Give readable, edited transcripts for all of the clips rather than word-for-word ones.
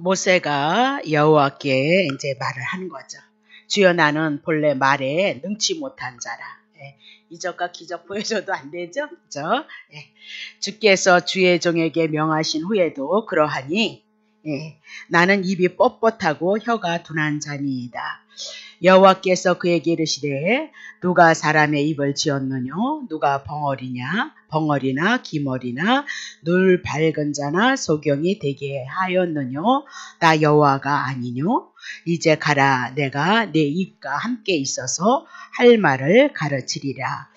모세가 여호와께 이제 말을 한 거죠. 주여 나는 본래 말에 능치 못한 자라. 예, 이적과 기적 보여줘도 안 되죠? 그죠? 예, 주께서 주의 종에게 명하신 후에도 그러하니 나는 입이 뻣뻣하고 혀가 둔한 자니이다. 여호와께서 그에게 이르시되 누가 사람의 입을 지었느냐 누가 벙어리나 기머리나 눈 밝은 자나 소경이 되게 하였느냐 나 여호와가 아니뇨. 이제 가라 내가 내 입과 함께 있어서 할 말을 가르치리라.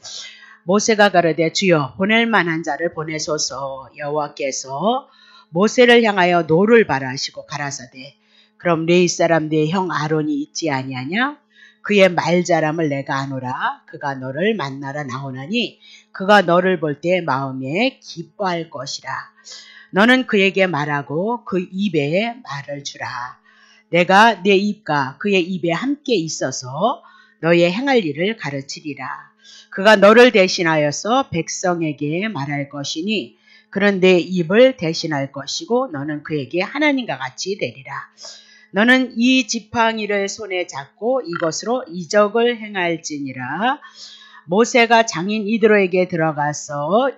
모세가 가로되 주여 보낼 만한 자를 보내소서. 여호와께서 모세를 향하여 노를 발하시고 가라사대 그럼 레위 사람 네 형 아론이 있지 아니하냐? 그의 말자람을 내가 아노라. 그가 너를 만나러 나오나니 그가 너를 볼 때 마음에 기뻐할 것이라. 너는 그에게 말하고 그 입에 말을 주라. 내가 내 입과 그의 입에 함께 있어서 너의 행할 일을 가르치리라. 그가 너를 대신하여서 백성에게 말할 것이니 그는 내 입을 대신할 것이고 너는 그에게 하나님과 같이 되리라. 너는 이 지팡이를 손에 잡고 이것으로 이적을 행할지니라. 모세가 장인 이드로에게 들어가서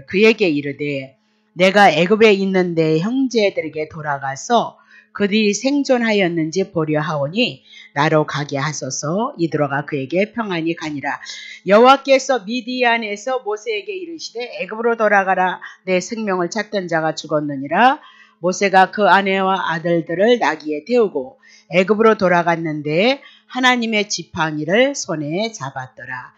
그에게 이르되 내가 애굽에 있는 내 형제들에게 돌아가서 그들이 생존하였는지 보려 하오니 나로 가게 하소서. 이드로가 그에게 평안히 가니라. 여호와께서 미디안에서 모세에게 이르시되 애굽으로 돌아가라. 내 생명을 찾던 자가 죽었느니라. 모세가 그 아내와 아들들을 나귀에 태우고 애굽으로 돌아갔는데 하나님의 지팡이를 손에 잡았더라.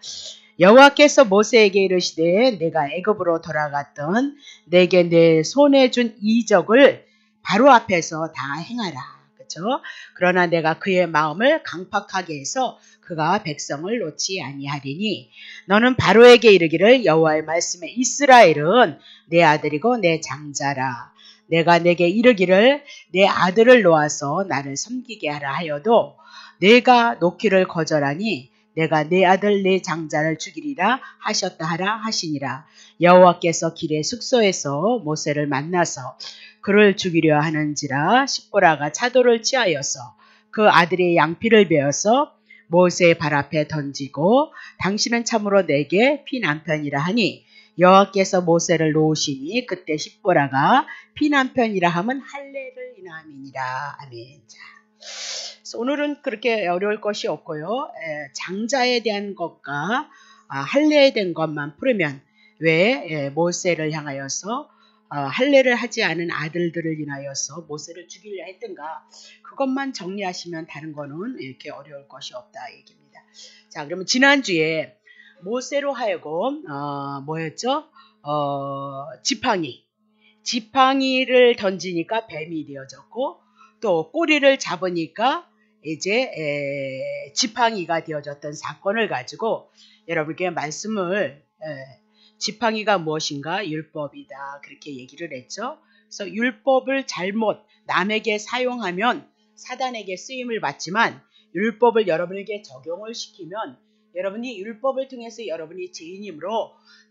여호와께서 모세에게 이르시되 내가 애굽으로 돌아갔던 내게 내 손에 준 이적을 바로 앞에서 다 행하라. 그렇죠? 그러나 내가 그의 마음을 강팍하게 해서 그가 백성을 놓지 아니하리니 너는 바로에게 이르기를 여호와의 말씀에 이스라엘은 내 아들이고 내 장자라. 내가 내게 이르기를 내 아들을 놓아서 나를 섬기게 하라 하여도 내가 놓기를 거절하니 내가 내 아들 내 장자를 죽이리라 하셨다 하라 하시니라. 여호와께서 길의 숙소에서 모세를 만나서 그를 죽이려 하는지라. 십보라가 차도를 취하여서 그 아들의 양피를 베어서 모세의 발 앞에 던지고 당신은 참으로 내게 피난편이라 하니 여호와께서 모세를 놓으시니 그때 십보라가 피난편이라 함은 할례를 인함이니라. 아멘. 자, 오늘은 그렇게 어려울 것이 없고요. 장자에 대한 것과 할례에 대한 것만 풀으면 왜 모세를 향하여서 할례를 하지 않은 아들들을 인하여서 모세를 죽이려 했던가 그것만 정리하시면 다른 거는 이렇게 어려울 것이 없다 얘기입니다. 자, 그러면 지난주에 모세로 하여금 뭐였죠? 지팡이를 던지니까 뱀이 되어졌고 또 꼬리를 잡으니까 이제 지팡이가 되어졌던 사건을 가지고 여러분께 말씀을 지팡이가 무엇인가? 율법이다. 그렇게 얘기를 했죠. 그래서 율법을 잘못 남에게 사용하면 사단에게 쓰임을 받지만 율법을 여러분에게 적용을 시키면 여러분이 율법을 통해서 여러분이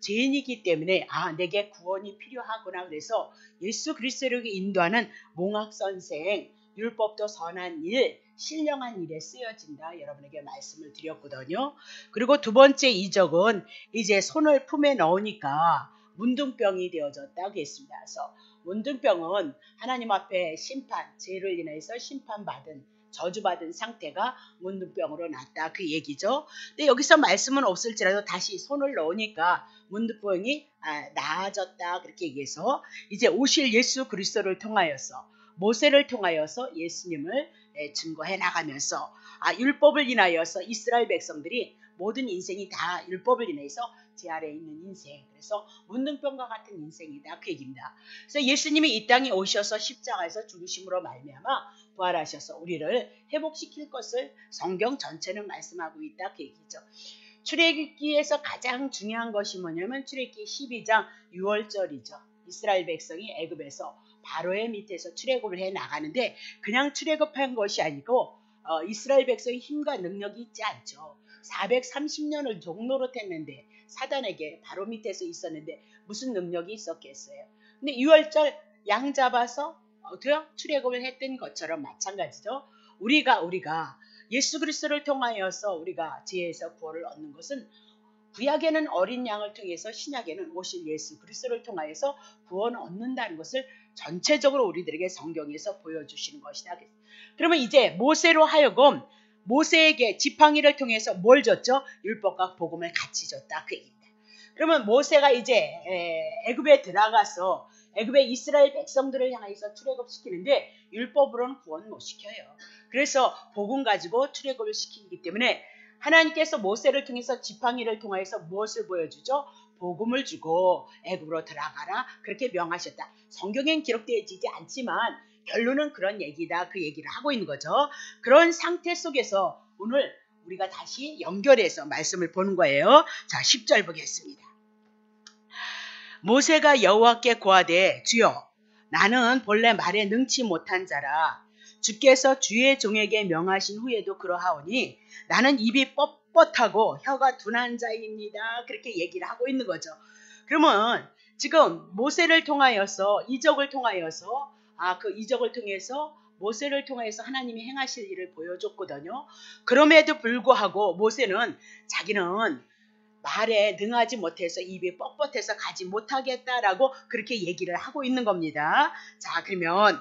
죄인이기 때문에 내게 구원이 필요하구나. 그래서 예수 그리스도를 인도하는 몽학선생, 율법도 선한 일, 신령한 일에 쓰여진다. 여러분에게 말씀을 드렸거든요. 그리고 두 번째 이적은 이제 손을 품에 넣으니까 문둥병이 되어졌다고 했습니다. 그래서 문둥병은 하나님 앞에 죄를 인해서 심판받은 저주받은 상태가 문둥병으로 났다. 그 얘기죠. 근데 여기서 말씀은 없을지라도 다시 손을 넣으니까 문둥병이 나아졌다. 그렇게 얘기해서 이제 오실 예수 그리스도를 통하여서 모세를 통하여서 예수님을 증거해 나가면서 율법을 인하여서 이스라엘 백성들이 모든 인생이 다 율법을 인해서 제 아래에 있는 인생, 그래서 문둥병과 같은 인생이다. 그 얘기입니다. 그래서 예수님이 이 땅에 오셔서 십자가에서 죽으심으로 말미암아 부활하셔서 우리를 회복시킬 것을 성경 전체는 말씀하고 있다. 그 얘기죠. 출애굽기에서 가장 중요한 것이 뭐냐면 출애굽기 12장 6월절이죠. 이스라엘 백성이 애굽에서 바로의 밑에서 출애굽을 해 나가는데 그냥 출애굽한 것이 아니고 이스라엘 백성의 힘과 능력이 있지 않죠. 430년을 종노릇했는데 사단에게 바로 밑에서 있었는데 무슨 능력이 있었겠어요. 근데 6월절 양 잡아서 어때요? 출애굽을 했던 것처럼 마찬가지죠. 우리가 예수 그리스도를 통하여서 우리가 지혜에서 구원을 얻는 것은 구약에는 어린 양을 통해서 신약에는 오실 예수 그리스도를 통하여서 구원을 얻는다는 것을 전체적으로 우리들에게 성경에서 보여주시는 것이다. 그러면 이제 모세로 하여금 모세에게 지팡이를 통해서 뭘 줬죠? 율법과 복음을 같이 줬다. 그 얘기입니다. 그러면 모세가 이제 애굽에 들어가서 애굽의 이스라엘 백성들을 향해서 출애굽시키는데 율법으로는 구원 못 시켜요. 그래서 복음 가지고 출애굽을 시키기 때문에 하나님께서 모세를 통해서 지팡이를 통해서 무엇을 보여주죠? 복음을 주고 애굽으로 들어가라 그렇게 명하셨다. 성경엔 기록되어지지 않지만 결론은 그런 얘기다. 그 얘기를 하고 있는 거죠. 그런 상태 속에서 오늘 우리가 다시 연결해서 말씀을 보는 거예요. 자, 10절 보겠습니다. 모세가 여호와께 고하되 주여 나는 본래 말에 능치 못한 자라 주께서 주의 종에게 명하신 후에도 그러하오니 나는 입이 뻣뻣하고 혀가 둔한 자입니다. 그렇게 얘기를 하고 있는 거죠. 그러면 지금 모세를 통하여서 이적을 통하여서 그 이적을 통해서 모세를 통해서 하나님이 행하실 일을 보여줬거든요. 그럼에도 불구하고 모세는 자기는 말에 능하지 못해서 입이 뻣뻣해서 가지 못하겠다라고 그렇게 얘기를 하고 있는 겁니다. 자, 그러면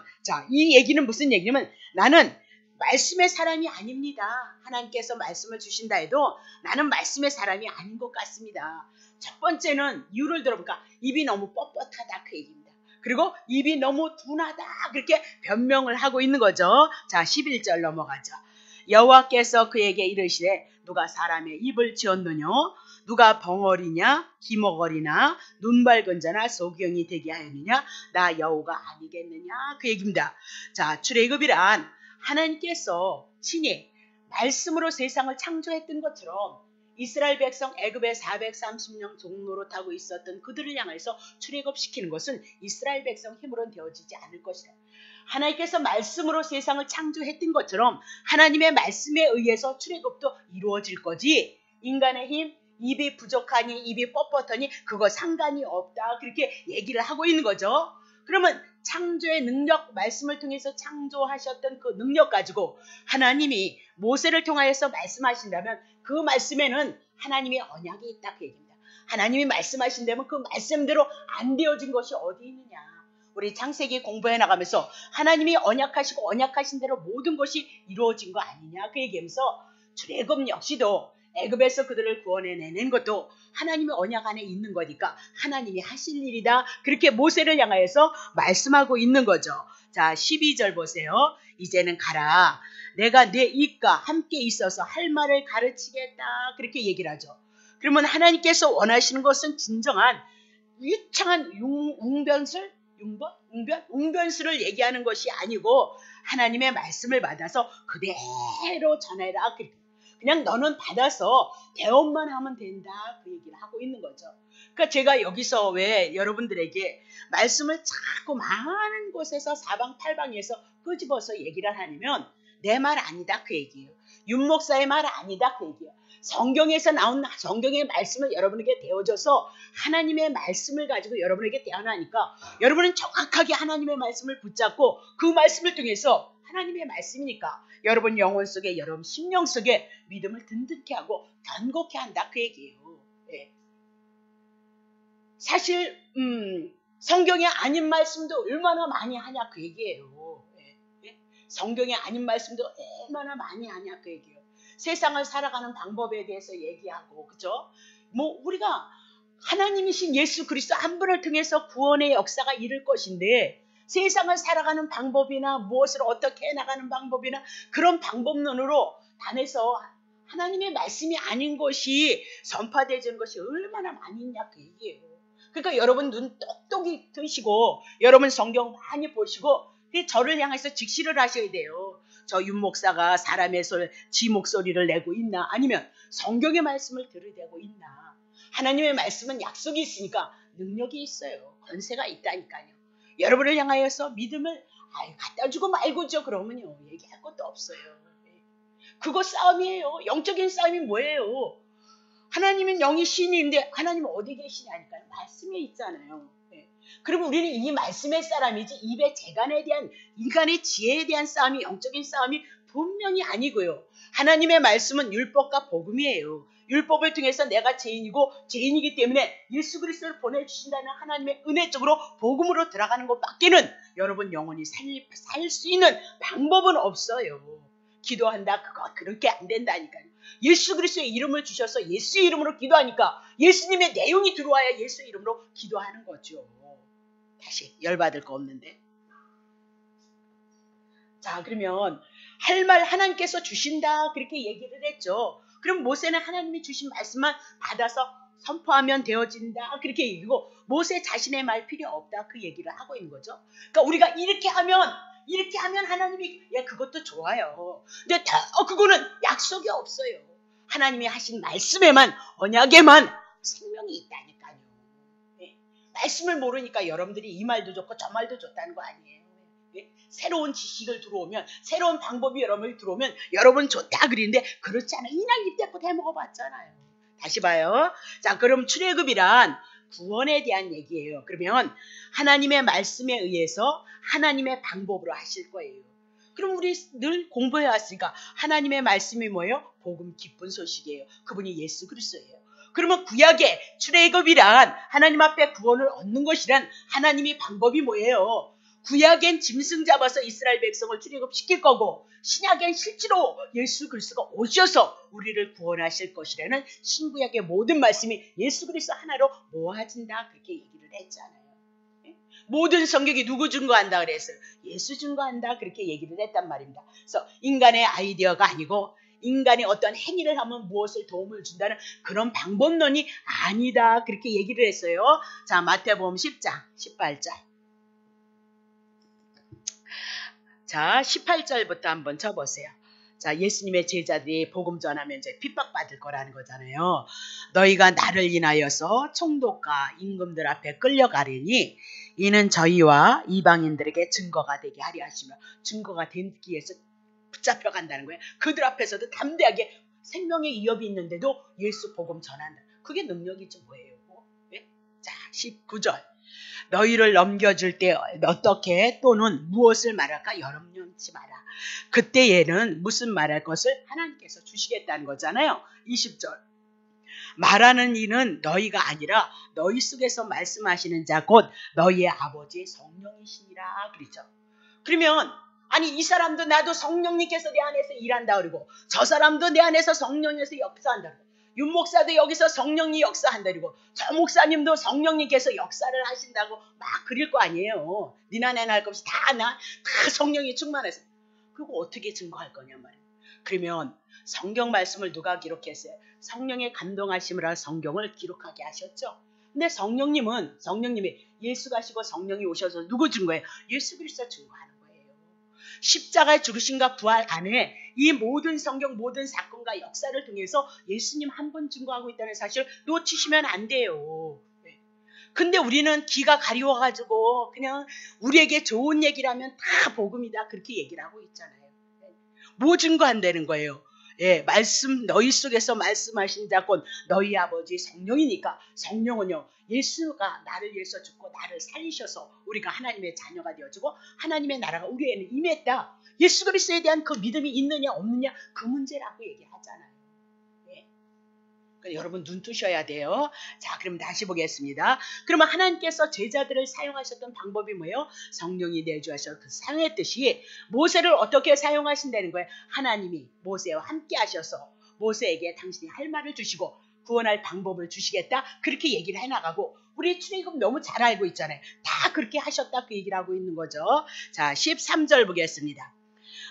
이 얘기는 무슨 얘기냐면 나는 말씀의 사람이 아닙니다. 하나님께서 말씀을 주신다 해도 나는 말씀의 사람이 아닌 것 같습니다. 첫 번째는 이유를 들어보니까 입이 너무 뻣뻣하다 그 얘기입니다. 그리고 입이 너무 둔하다 그렇게 변명을 하고 있는 거죠. 자, 11절 넘어가죠. 여호와께서 그에게 이르시되 누가 사람의 입을 지었느냐 누가 벙어리냐 기머거리나 눈 밝은 자나 소경이 되게 하였느냐 나 여호가 아니겠느냐 그 얘기입니다. 자, 출애굽이란 하나님께서 친히 말씀으로 세상을 창조했던 것처럼 이스라엘 백성 애굽에 430년 종로로 타고 있었던 그들을 향해서 출애굽시키는 것은 이스라엘 백성 힘으로는 되어지지 않을 것이다. 하나님께서 말씀으로 세상을 창조했던 것처럼 하나님의 말씀에 의해서 출애굽도 이루어질 거지 인간의 힘 입이 부족하니 입이 뻣뻣하니 그거 상관이 없다 그렇게 얘기를 하고 있는 거죠. 그러면 창조의 능력 말씀을 통해서 창조하셨던 그 능력 가지고 하나님이 모세를 통하여서 말씀하신다면 그 말씀에는 하나님의 언약이 있다 그 얘기입니다. 하나님이 말씀하신다면 그 말씀대로 안 되어진 것이 어디 있느냐. 우리 창세기 공부해 나가면서 하나님이 언약하시고 언약하신 대로 모든 것이 이루어진 거 아니냐 그 얘기하면서 출애굽 역시도 애굽에서 그들을 구원해내는 것도 하나님의 언약 안에 있는 거니까 하나님이 하실 일이다. 그렇게 모세를 향하여서 말씀하고 있는 거죠. 자, 12절 보세요. 이제는 가라. 내가 내 입과 함께 있어서 할 말을 가르치겠다. 그렇게 얘기를 하죠. 그러면 하나님께서 원하시는 것은 진정한 유창한 웅변수를 얘기하는 것이 아니고 하나님의 말씀을 받아서 그대로 전해라. 그냥 너는 받아서 대언만 하면 된다. 그 얘기를 하고 있는 거죠. 그러니까 제가 여기서 왜 여러분들에게 말씀을 자꾸 많은 곳에서 사방팔방에서 끄집어서 얘기를 하냐면 내 말 아니다. 그 얘기예요. 윤 목사의 말 아니다. 그 얘기예요. 성경에서 나온 성경의 말씀을 여러분에게 대어줘서 하나님의 말씀을 가지고 여러분에게 대언하니까 여러분은 정확하게 하나님의 말씀을 붙잡고 그 말씀을 통해서 하나님의 말씀이니까 여러분 영혼 속에 여러분 심령 속에 믿음을 든든케 하고 견고케 한다 그 얘기예요. 예. 사실 성경에 아닌 말씀도 얼마나 많이 하냐 그 얘기예요. 예. 성경에 아닌 말씀도 얼마나 많이 하냐 그 얘기예요. 세상을 살아가는 방법에 대해서 얘기하고 그죠? 뭐 우리가 하나님이신 예수 그리스도 한 분을 통해서 구원의 역사가 이룰 것인데 세상을 살아가는 방법이나 무엇을 어떻게 해나가는 방법이나 그런 방법론으로 단해서 하나님의 말씀이 아닌 것이 전파되어지는 것이 얼마나 많이 있냐 그 얘기예요. 그러니까 여러분 눈 똑똑히 뜨시고 여러분 성경 많이 보시고 저를 향해서 직시를 하셔야 돼요. 저 윤 목사가 사람의 지 목소리를 내고 있나 아니면 성경의 말씀을 들이대고 있나. 하나님의 말씀은 약속이 있으니까 능력이 있어요. 권세가 있다니까요. 여러분을 향하여서 믿음을 갖다 주고 말고죠. 그러면요 얘기할 것도 없어요. 그거 싸움이에요. 영적인 싸움이 뭐예요? 하나님은 영이 신인데 하나님은 어디 계시냐니까요. 말씀에 있잖아요. 그러면 우리는 이 말씀의 사람이지 입의 재간에 대한 인간의 지혜에 대한 싸움이 영적인 싸움이 분명히 아니고요. 하나님의 말씀은 율법과 복음이에요. 율법을 통해서 내가 죄인이고 죄인이기 때문에 예수 그리스도를 보내주신다는 하나님의 은혜적으로 복음으로 들어가는 것밖에는 여러분 영혼이 살 수 있는 방법은 없어요. 기도한다 그렇게 안 된다니까요. 예수 그리스도의 이름을 주셔서 예수의 이름으로 기도하니까 예수님의 내용이 들어와야 예수의 이름으로 기도하는 거죠. 다시 열받을 거 없는데. 자, 그러면 할 말 하나님께서 주신다 그렇게 얘기를 했죠. 그럼 모세는 하나님이 주신 말씀만 받아서 선포하면 되어진다 그렇게 얘기고 모세 자신의 말 필요 없다 그 얘기를 하고 있는 거죠. 그러니까 우리가 이렇게 하면 하나님이 그것도 좋아요. 근데 그거는 약속이 없어요. 하나님이 하신 말씀에만 언약에만 생명이 있다니까요. 네. 말씀을 모르니까 여러분들이 이 말도 좋고 저 말도 좋다는 거 아니에요. 네. 새로운 지식을 들어오면 새로운 방법이 여러분이 들어오면 여러분 좋다 그러는데 그렇지 않아요. 이날 이때껏 해먹어봤잖아요. 다시 봐요. 자, 그럼 출애굽이란 구원에 대한 얘기예요. 그러면 하나님의 말씀에 의해서 하나님의 방법으로 하실 거예요. 그럼 우리 늘 공부해왔으니까 하나님의 말씀이 뭐예요? 복음 기쁜 소식이에요. 그분이 예수 그리스도예요. 그러면 구약의 출애굽이란 하나님 앞에 구원을 얻는 것이란 하나님의 방법이 뭐예요? 구약엔 짐승 잡아서 이스라엘 백성을 출애굽시킬 거고 신약엔 실제로 예수 그리스도가 오셔서 우리를 구원하실 것이라는 신구약의 모든 말씀이 예수 그리스도 하나로 모아진다 그렇게 얘기를 했잖아요. 모든 성경이 누구 증거한다 그랬어요? 예수 증거한다 그렇게 얘기를 했단 말입니다. 그래서 인간의 아이디어가 아니고 인간이 어떤 행위를 하면 무엇을 도움을 준다는 그런 방법론이 아니다 그렇게 얘기를 했어요. 자, 마태복음 10장 18절. 자, 18절부터 한번 쳐보세요. 자, 예수님의 제자들이 복음 전하면 이제 핍박받을 거라는 거잖아요. 너희가 나를 인하여서 총독과 임금들 앞에 끌려가리니 이는 저희와 이방인들에게 증거가 되게 하려 하시며 증거가 되기 위해서 붙잡혀 간다는 거예요. 그들 앞에서도 담대하게 생명의 위협이 있는데도 예수 복음 전한다. 그게 능력이죠 뭐예요? 네? 자, 19절. 너희를 넘겨줄 때 어떻게 또는 무엇을 말할까 염려치 마라. 그때에는 무슨 말할 것을 하나님께서 주시겠다는 거잖아요. 20절. 말하는 이는 너희가 아니라 너희 속에서 말씀하시는 자 곧 너희의 아버지의 성령이시니라 그러죠. 그러면 아니 이 사람도 나도 성령님께서 내 안에서 일한다 그러고 저 사람도 내 안에서 성령님께서 역사한다 그러고 윤 목사도 여기서 성령이 역사한다 그러고 저 목사님도 성령님께서 역사를 하신다고 막 그릴 거 아니에요. 니나 내나 할 것 없이 다 성령이 충만해서. 그리고 어떻게 증거할 거냐 말이에요. 그러면 성경 말씀을 누가 기록했어요? 성령의 감동하심으로 성경을 기록하게 하셨죠. 근데 성령님이 예수 가시고 성령이 오셔서 누구 증거예요? 예수 그리스도 증거하는 거예요. 십자가의 죽으심과 부활 안에 이 모든 성경 모든 사건과 역사를 통해서 예수님 한 분 증거하고 있다는 사실 놓치시면 안 돼요. 근데 우리는 귀가 가리워가지고 그냥 우리에게 좋은 얘기라면 다 복음이다 그렇게 얘기를 하고 있잖아요. 뭐 증거한다는 거예요? 예, 말씀 너희 속에서 말씀하신 자 곧 너희 아버지 성령이니까 성령은요 예수가 나를 위해서 죽고 나를 살리셔서 우리가 하나님의 자녀가 되어지고 하나님의 나라가 우리에는 임했다. 예수 그리스도에 대한 그 믿음이 있느냐 없느냐 그 문제라고 얘기하잖아요. 예. 그러니까 여러분 눈 뜨셔야 돼요. 자, 그럼 다시 보겠습니다. 그러면 하나님께서 제자들을 사용하셨던 방법이 뭐예요? 성령이 내주하셔서 그 사용했듯이 모세를 어떻게 사용하신다는 거예요? 하나님이 모세와 함께 하셔서 모세에게 당신이 할 말을 주시고 구원할 방법을 주시겠다 그렇게 얘기를 해나가고 우리 출애굽 너무 잘 알고 있잖아요. 다 그렇게 하셨다 그 얘기를 하고 있는 거죠. 자, 13절 보겠습니다.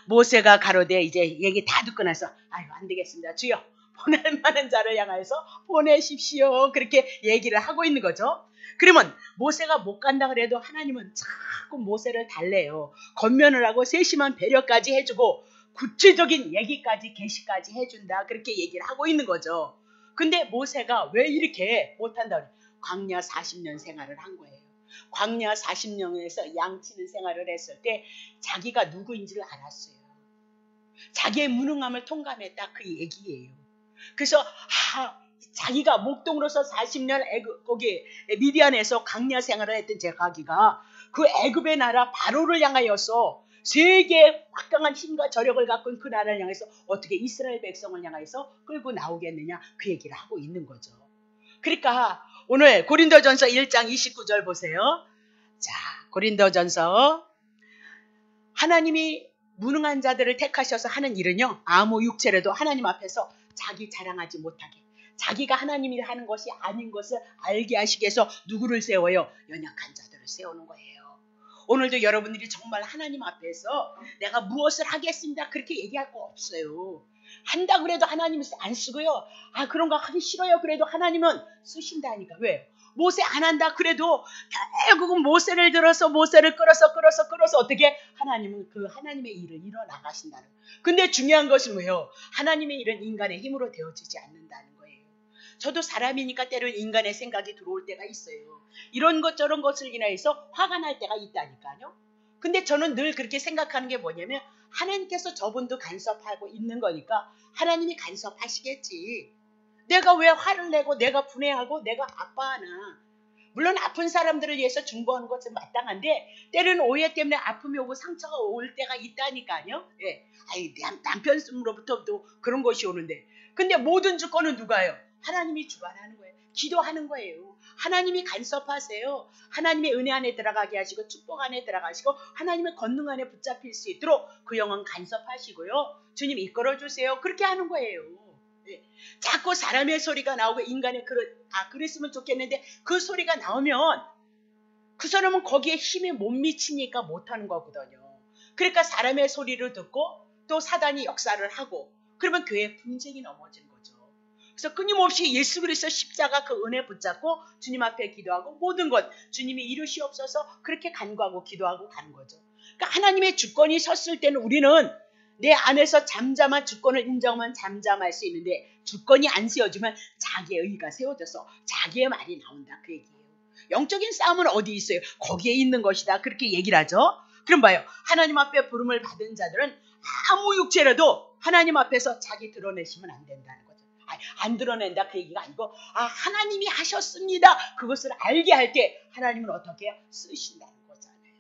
모세가 가로되 이제 얘기 다 듣고 나서 아이고 안 되겠습니다. 주여 보낼 만한 자를 향해서 보내십시오. 그렇게 얘기를 하고 있는 거죠. 그러면 모세가 못 간다 그래도 하나님은 자꾸 모세를 달래요. 권면을 하고 세심한 배려까지 해주고 구체적인 얘기까지 계시까지 해준다. 그렇게 얘기를 하고 있는 거죠. 근데 모세가 왜 이렇게 못한다 그래요? 광야 40년 생활을 한 거예요. 광야 40년에서 양치는 생활을 했을 때 자기가 누구인지를 알았어요. 자기의 무능함을 통감했다 그 얘기예요. 그래서 자기가 목동으로서 40년 거기 미디안에서 강야 생활을 했던 제가기가 그 애굽의 나라 바로를 향하여서 세계의 막강한 힘과 저력을 갖고 있는 그 나라를 향해서 어떻게 이스라엘 백성을 향해서 끌고 나오겠느냐 그 얘기를 하고 있는 거죠. 그러니까 오늘 고린도전서 1장 29절 보세요. 자, 고린도전서 하나님이 무능한 자들을 택하셔서 하는 일은요. 아무 육체라도 하나님 앞에서 자기 자랑하지 못하게 자기가 하나님이 하는 것이 아닌 것을 알게 하시기 위해서 누구를 세워요? 연약한 자들을 세우는 거예요. 오늘도 여러분들이 정말 하나님 앞에서 내가 무엇을 하겠습니다. 그렇게 얘기할 거 없어요. 한다 그래도 하나님은 안 쓰고요. 아 그런 거 하기 싫어요. 그래도 하나님은 쓰신다니까. 왜? 모세 안 한다 그래도 결국은 모세를 들어서 모세를 끌어서 어떻게 하나님은 그 하나님의 일을 이뤄 나가신다는 거예요. 근데 중요한 것은 뭐예요? 하나님의 일은 인간의 힘으로 되어지지 않는다는 거예요. 저도 사람이니까 때로는 인간의 생각이 들어올 때가 있어요. 이런 것 저런 것을 인하여서 화가 날 때가 있다니까요. 근데 저는 늘 그렇게 생각하는 게 뭐냐면 하나님께서 저분도 간섭하고 있는 거니까 하나님이 간섭하시겠지. 내가 왜 화를 내고 내가 분해하고 내가 아파하나. 물론 아픈 사람들을 위해서 중보하는 것은 마땅한데 때로는 오해 때문에 아픔이 오고 상처가 올 때가 있다니까요. 예. 아이 남편으로부터도 그런 것이 오는데 근데 모든 주권은 누가요? 하나님이 주관하는 거예요. 기도하는 거예요. 하나님이 간섭하세요. 하나님의 은혜 안에 들어가게 하시고 축복 안에 들어가시고 하나님의 권능 안에 붙잡힐 수 있도록 그 영혼 간섭하시고요. 주님 이끌어주세요. 그렇게 하는 거예요. 네. 자꾸 사람의 소리가 나오고 인간의 그랬으면 좋겠는데 그 소리가 나오면 그 사람은 거기에 힘이 못 미치니까 못하는 거거든요. 그러니까 사람의 소리를 듣고 또 사단이 역사를 하고 그러면 교회에 분쟁이 넘어지는 거죠. 그래서 끊임없이 예수 그리스도 십자가 그 은혜 붙잡고 주님 앞에 기도하고 모든 것 주님이 이루시옵소서 그렇게 간구하고 기도하고 가는 거죠. 그러니까 하나님의 주권이 섰을 때는 우리는 내 안에서 잠잠한 주권을 인정하면 잠잠할 수 있는데 주권이 안 세워지면 자기의 의가 세워져서 자기의 말이 나온다 그 얘기예요. 영적인 싸움은 어디 있어요? 거기에 있는 것이다 그렇게 얘기를 하죠. 그럼 봐요. 하나님 앞에 부름을 받은 자들은 아무 육체라도 하나님 앞에서 자기 드러내시면 안 된다는 거죠. 안 드러낸다 그 얘기가 아니고 하나님이 하셨습니다. 그것을 알게 할 때 하나님은 어떻게 해요? 쓰신다는 거잖아요.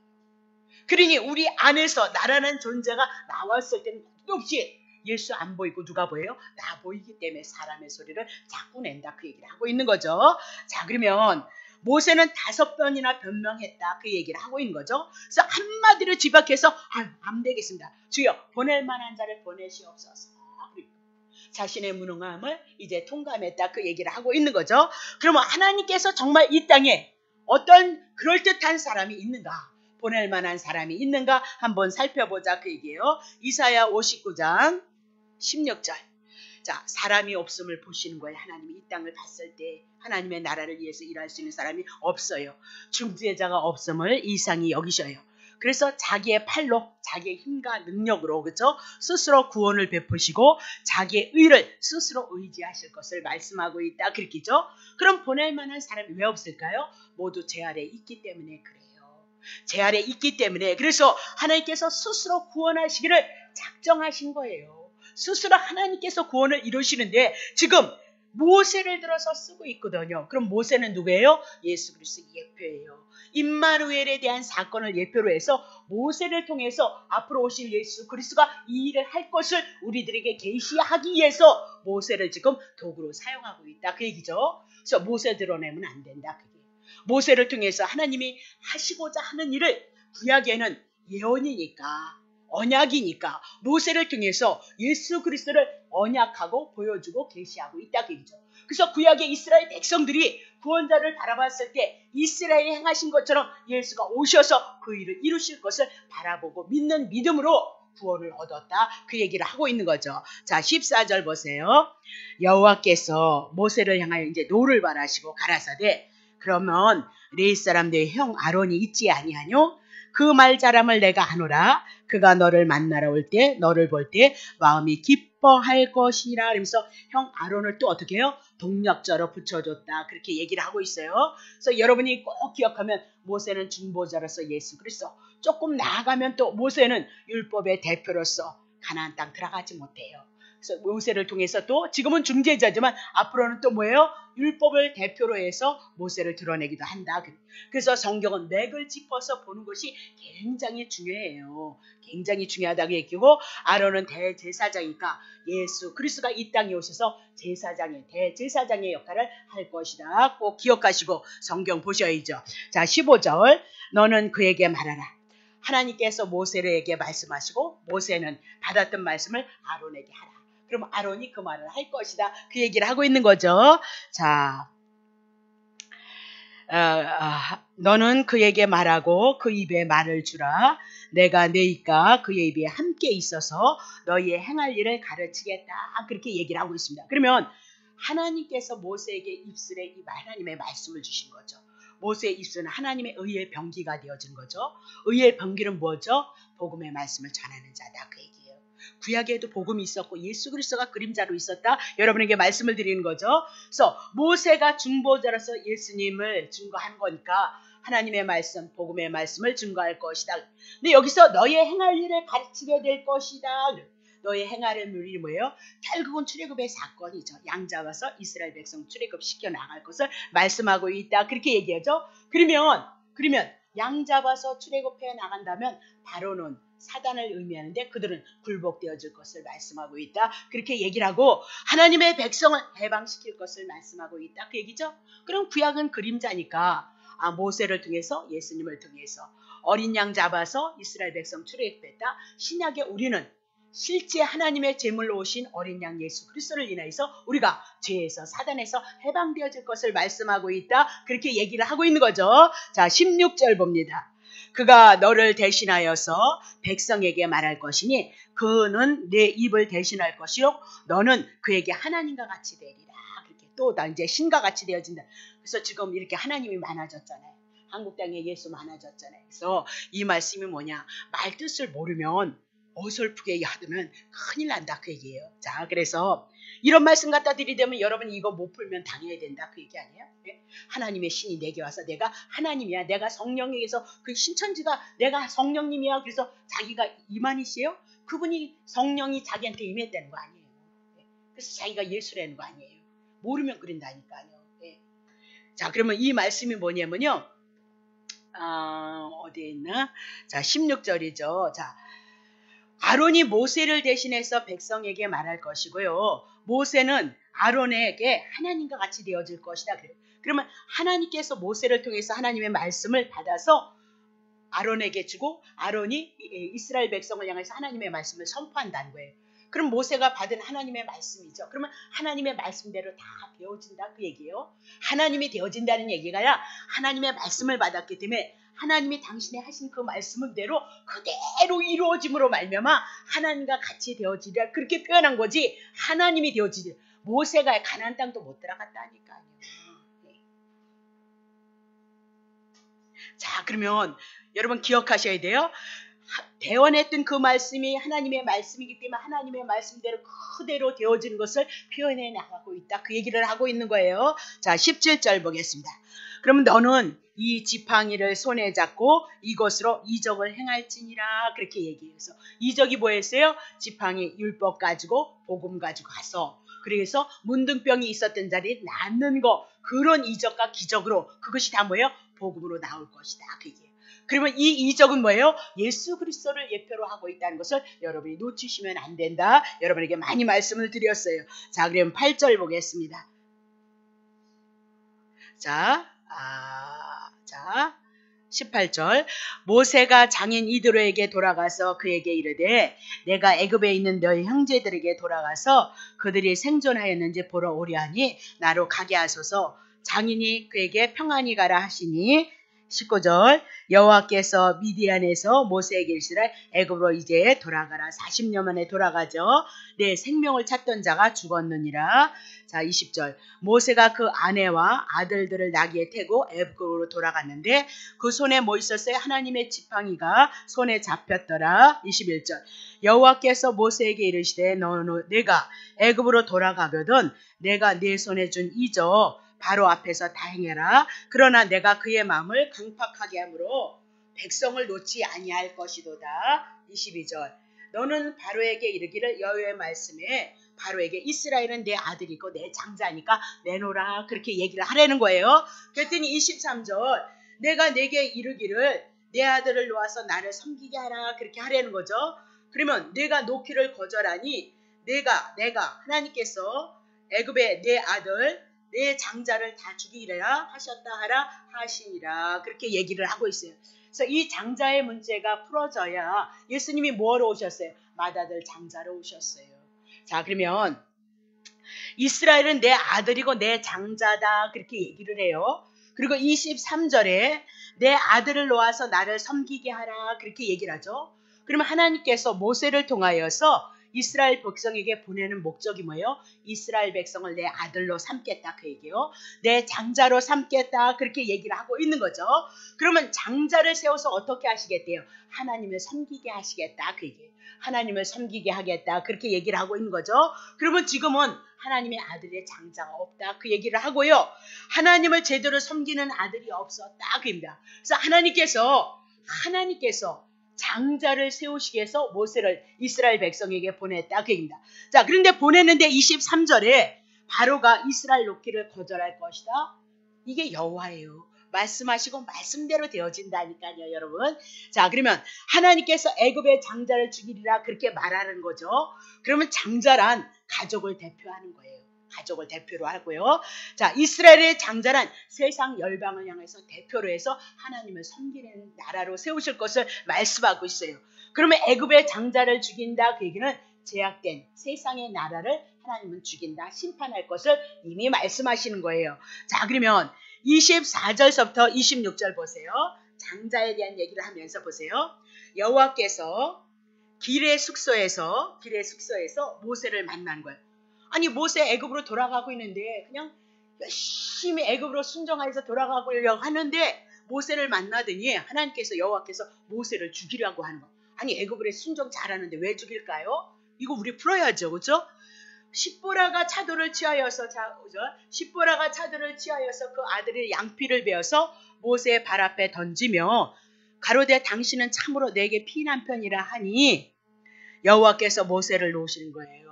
그러니 우리 안에서 나라는 존재가 나왔을 때는 없이 예수 안 보이고 누가 보여요? 나 보이기 때문에 사람의 소리를 자꾸 낸다 그 얘기를 하고 있는 거죠. 자 그러면 모세는 5번이나 변명했다 그 얘기를 하고 있는 거죠. 그래서 한마디로 집약해서 안 되겠습니다. 주여 보낼 만한 자를 보내시옵소서. 자신의 무능함을 이제 통감했다 그 얘기를 하고 있는 거죠. 그러면 하나님께서 정말 이 땅에 어떤 그럴듯한 사람이 있는가? 보낼 만한 사람이 있는가? 한번 살펴보자 그 얘기예요. 이사야 59장 16절. 자, 사람이 없음을 보시는 거예요. 하나님이 이 땅을 봤을 때 하나님의 나라를 위해서 일할 수 있는 사람이 없어요. 중재자가 없음을 이상히 여기셔요. 그래서 자기의 팔로 자기의 힘과 능력으로 그렇죠? 스스로 구원을 베푸시고 자기의 의를 스스로 의지하실 것을 말씀하고 있다. 그렇겠죠? 그럼 보낼 만한 사람이 왜 없을까요? 모두 제 아래에 있기 때문에 그래요. 제 아래에 있기 때문에 그래서 하나님께서 스스로 구원하시기를 작정하신 거예요. 스스로 하나님께서 구원을 이루시는데 지금 모세를 들어서 쓰고 있거든요. 그럼 모세는 누구예요? 예수 그리스도의 예표예요. 임마누엘에 대한 사건을 예표로 해서 모세를 통해서 앞으로 오실 예수 그리스도가 이 일을 할 것을 우리들에게 계시하기 위해서 모세를 지금 도구로 사용하고 있다. 그 얘기죠. 그래서 모세 드러내면 안 된다. 그게. 모세를 통해서 하나님이 하시고자 하는 일을 구약에는 예언이니까 언약이니까 모세를 통해서 예수 그리스도를 언약하고 보여주고 계시하고 있다 그 얘기죠. 그래서 구약의 이스라엘 백성들이 구원자를 바라봤을 때 이스라엘이 행하신 것처럼 예수가 오셔서 그 일을 이루실 것을 바라보고 믿는 믿음으로 구원을 얻었다 그 얘기를 하고 있는 거죠. 자 14절 보세요. 여호와께서 모세를 향하여 이제 노를 바라시고 가라사대 그러면 레위 사람들의 형 아론이 있지 아니하뇨? 그 말자람을 내가 하노라. 그가 너를 만나러 올 때 너를 볼 때 마음이 기뻐할 것이라. 그러면서 형 아론을 또 어떻게 해요? 동력자로 붙여줬다. 그렇게 얘기를 하고 있어요. 그래서 여러분이 꼭 기억하면 모세는 중보자로서 예수 그리스도 조금 나아가면 또 모세는 율법의 대표로서 가나안 땅 들어가지 못해요. 그래서 모세를 통해서 또 지금은 중재자지만 앞으로는 또 뭐예요? 율법을 대표로 해서 모세를 드러내기도 한다. 그래서 성경은 맥을 짚어서 보는 것이 굉장히 중요해요. 굉장히 중요하다고 얘기고, 아론은 대제사장이니까 예수 그리스도가 이 땅에 오셔서 대제사장의 역할을 할 것이다. 꼭 기억하시고 성경 보셔야죠. 자, 15절. 너는 그에게 말하라. 하나님께서 모세에게 말씀하시고 모세는 받았던 말씀을 아론에게 하라. 그럼 아론이 그 말을 할 것이다. 그 얘기를 하고 있는 거죠. 자, 너는 그에게 말하고 그 입에 말을 주라. 내가 내 입과 그의 입에 함께 있어서 너희의 행할 일을 가르치겠다. 그렇게 얘기를 하고 있습니다. 그러면 하나님께서 모세에게 입술에 하나님의 말씀을 주신 거죠. 모세의 입술은 하나님의 의의 병기가 되어진 거죠. 의의 병기는 뭐죠? 복음의 말씀을 전하는 자다. 그 얘기예요. 구약에도 복음이 있었고 예수 그리스도가 그림자로 있었다. 여러분에게 말씀을 드리는 거죠. 그래서 모세가 중보자로서 예수님을 증거한 거니까 하나님의 말씀, 복음의 말씀을 증거할 것이다. 근데 여기서 너의 행할 일을 가르치게 될 것이다. 너의 행할 일이 뭐예요? 결국은 출애굽의 사건이죠. 양 잡아서 이스라엘 백성 출애굽시켜 나갈 것을 말씀하고 있다. 그렇게 얘기하죠. 그러면 양 잡아서 출애굽해 나간다면 바로는 사단을 의미하는데 그들은 굴복되어질 것을 말씀하고 있다. 그렇게 얘기를 하고 하나님의 백성을 해방시킬 것을 말씀하고 있다. 그 얘기죠. 그럼 구약은 그림자니까 모세를 통해서 예수님을 통해서 어린 양 잡아서 이스라엘 백성 출애굽했다. 신약에 우리는 실제 하나님의 제물로 오신 어린 양 예수 그리스도를 인하여서 우리가 죄에서 사단에서 해방되어질 것을 말씀하고 있다. 그렇게 얘기를 하고 있는 거죠. 자, 16절 봅니다. 그가 너를 대신하여서 백성에게 말할 것이니 그는 내 입을 대신할 것이요 너는 그에게 하나님과 같이 되리라. 그렇게 또 이제 신과 같이 되어진다. 그래서 지금 이렇게 하나님이 많아졌잖아요. 한국 땅에 예수 많아졌잖아요. 그래서 이 말씀이 뭐냐? 말 뜻을 모르면 어설프게 하면 큰일 난다 그 얘기예요. 자, 그래서 이런 말씀 갖다 드리려면 여러분 이거 못 풀면 당해야 된다 그 얘기 아니에요? 네? 하나님의 신이 내게 와서 내가 하나님이야. 내가 성령에게서 그 신천지가 내가 성령님이야. 그래서 자기가 이만희시에요? 그분이 성령이 자기한테 임했다는 거 아니에요. 네? 그래서 자기가 예수라는 거 아니에요. 모르면 그런다니까요. 네? 자, 그러면 이 말씀이 뭐냐면요. 어디에 있나? 자, 16절이죠. 자, 아론이 모세를 대신해서 백성에게 말할 것이고요. 모세는 아론에게 하나님과 같이 되어질 것이다. 그래요. 그러면 하나님께서 모세를 통해서 하나님의 말씀을 받아서 아론에게 주고 아론이 이스라엘 백성을 향해서 하나님의 말씀을 선포한다는 거예요. 그럼 모세가 받은 하나님의 말씀이죠. 그러면 하나님의 말씀대로 다 되어진다 그 얘기예요. 하나님이 되어진다는 얘기가 아니라 하나님의 말씀을 받았기 때문에 하나님이 당신의 하신 그 말씀대로 그대로 이루어짐으로 말미암아 하나님과 같이 되어지리라 그렇게 표현한 거지 하나님이 되어지리라. 모세가 가나안 땅도 못 들어갔다니까요. 네. 자, 그러면 여러분 기억하셔야 돼요. 대원했던 그 말씀이 하나님의 말씀이기 때문에 하나님의 말씀대로 그대로 되어진 것을 표현해 나가고 있다. 그 얘기를 하고 있는 거예요. 자, 17절 보겠습니다. 그러면 너는 이 지팡이를 손에 잡고 이것으로 이적을 행할지니라 그렇게 얘기해서 이적이 뭐였어요? 지팡이 율법 가지고 복음 가지고 가서 그래서 문둥병이 있었던 자리에 낫는 거 그런 이적과 기적으로 그것이 다 뭐예요? 복음으로 나올 것이다. 그게. 그러면 이 이적은 뭐예요? 예수 그리스도를 예표로 하고 있다는 것을 여러분이 놓치시면 안 된다. 여러분에게 많이 말씀을 드렸어요. 자, 그럼 8절 보겠습니다. 자, 18절. 모세가 장인 이드로에게 돌아가서 그에게 이르되 내가 애굽에 있는 너희 형제들에게 돌아가서 그들이 생존하였는지 보러 오려하니 나로 가게 하소서. 장인이 그에게 평안히 가라 하시니 19절 여호와께서 미디안에서 모세에게 이르시되 애굽으로 이제 돌아가라. 40년 만에 돌아가죠. 내 생명을 찾던 자가 죽었느니라. 자, 20절 모세가 그 아내와 아들들을 나귀에 태고 애굽으로 돌아갔는데 그 손에 뭐 있었어요? 하나님의 지팡이가 손에 잡혔더라. 21절 여호와께서 모세에게 이르시되 내가 애굽으로 돌아가거든 내가 네 손에 준 이적 바로 앞에서 다 행해라. 그러나 내가 그의 마음을 강팍하게 하므로 백성을 놓지 아니할 것이도다. 22절 너는 바로에게 이르기를 여호와의 말씀에 바로에게 이스라엘은 내 아들이고 내 장자니까 내놓으라 그렇게 얘기를 하라는 거예요. 그랬더니 23절 내가 내게 이르기를 내 아들을 놓아서 나를 섬기게 하라 그렇게 하라는 거죠. 그러면 내가 놓기를 거절하니 내가 하나님께서 애굽의 내 아들 내 장자를 다 죽이리라 하셨다 하라 하시니라 그렇게 얘기를 하고 있어요. 그래서 이 장자의 문제가 풀어져야 예수님이 뭐로 오셨어요? 맏아들 장자로 오셨어요. 자, 그러면 이스라엘은 내 아들이고 내 장자다 그렇게 얘기를 해요. 그리고 23절에 내 아들을 놓아서 나를 섬기게 하라 그렇게 얘기를 하죠. 그러면 하나님께서 모세를 통하여서 이스라엘 백성에게 보내는 목적이 뭐예요? 이스라엘 백성을 내 아들로 삼겠다 그 얘기예요. 내 장자로 삼겠다 그렇게 얘기를 하고 있는 거죠. 그러면 장자를 세워서 어떻게 하시겠대요? 하나님을 섬기게 하시겠다 그 얘기예요. 하나님을 섬기게 하겠다 그렇게 얘기를 하고 있는 거죠. 그러면 지금은 하나님의 아들의 장자가 없다 그 얘기를 하고요. 하나님을 제대로 섬기는 아들이 없었다 그입니다. 그래서 하나님께서 장자를 세우시기 위해서 모세를 이스라엘 백성에게 보냈다 그 얘기입니다. 자, 그런데 보냈는데 23절에 바로가 이스라엘 놓기를 거절할 것이다. 이게 여호와예요. 말씀하시고 말씀대로 되어진다니까요, 여러분. 자, 그러면 하나님께서 애굽의 장자를 죽이리라 그렇게 말하는 거죠. 그러면 장자란 가족을 대표하는 거예요. 가족을 대표로 하고요. 자, 이스라엘의 장자란 세상 열방을 향해서 대표로 해서 하나님을 섬기는 나라로 세우실 것을 말씀하고 있어요. 그러면 애굽의 장자를 죽인다 그 얘기는 제약된 세상의 나라를 하나님은 죽인다, 심판할 것을 이미 말씀하시는 거예요. 자, 그러면 24절서부터 26절 보세요. 장자에 대한 얘기를 하면서 보세요. 여호와께서 길의 숙소에서 모세를 만난 거예요. 아니 모세 애굽으로 돌아가고 있는데 그냥 열심히 애굽으로 순종하여서 돌아가려고 하는데 모세를 만나더니 하나님께서 여호와께서 모세를 죽이려고 하는 거예요. 아니 애굽으로 순종 잘하는데 왜 죽일까요? 이거 우리 풀어야죠, 그렇죠? 십보라가 차도를 취하여서 그 아들의 양피를 베어서 모세의 발 앞에 던지며 가로되 당신은 참으로 내게 피난 편이라 하니 여호와께서 모세를 놓으시는 거예요.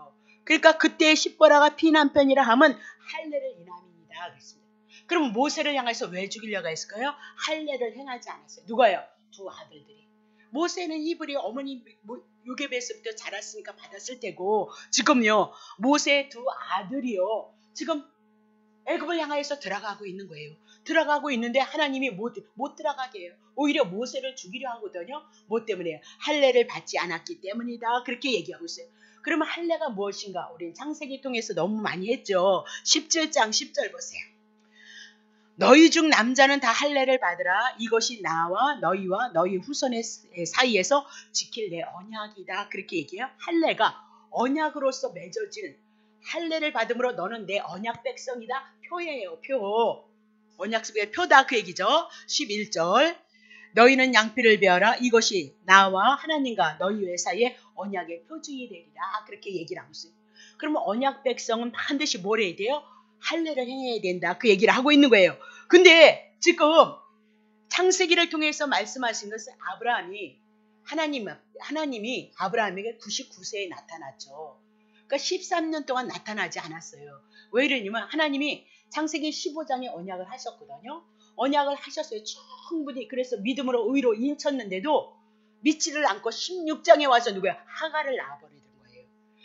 그러니까 그때 십보라가 피난 편이라 하면 할례를 인함입니다. 그랬습니다. 그럼 모세를 향해서 왜 죽이려고 했을까요? 할례를 행하지 않았어요. 누가요? 두 아들들이. 모세는 히브리 어머니 요게벳에서부터 자랐으니까 받았을 테고 지금요 모세의 두 아들이요 지금 애굽을 향해서 들어가고 있는 거예요. 들어가고 있는데 하나님이 못 들어가게 해요. 오히려 모세를 죽이려 하거든요. 뭐 때문에요? 할례를 받지 않았기 때문이다. 그렇게 얘기하고 있어요. 그러면 할례가 무엇인가? 우리는 창세기 통해서 너무 많이 했죠. 17장 10절 보세요. 너희 중 남자는 다 할례를 받으라. 이것이 나와 너희와 너희 후손의 사이에서 지킬 내 언약이다. 그렇게 얘기해요. 할례가 언약으로서 맺어지는 할례를 받음으로 너는 내 언약 백성이다. 표예요. 표. 언약 속의 표다. 그 얘기죠. 11절 너희는 양피를 베어라. 이것이 나와 하나님과 너희 사이에 언약의 표징이 되리라. 그렇게 얘기를 하고 있어요. 그러면 언약 백성은 반드시 뭘 해야 돼요? 할례를 행해야 된다. 그 얘기를 하고 있는 거예요. 근데 지금 창세기를 통해서 말씀하신 것은 하나님이 아브라함에게 99세에 나타났죠. 그러니까 13년 동안 나타나지 않았어요. 왜 이러냐면 하나님이 창세기 15장에 언약을 하셨거든요. 언약을 하셨어요. 충분히. 그래서 믿음으로 의로 인쳤는데도 믿지를 않고 16장에 와서 누구야? 하갈을 낳아버리는 거예요.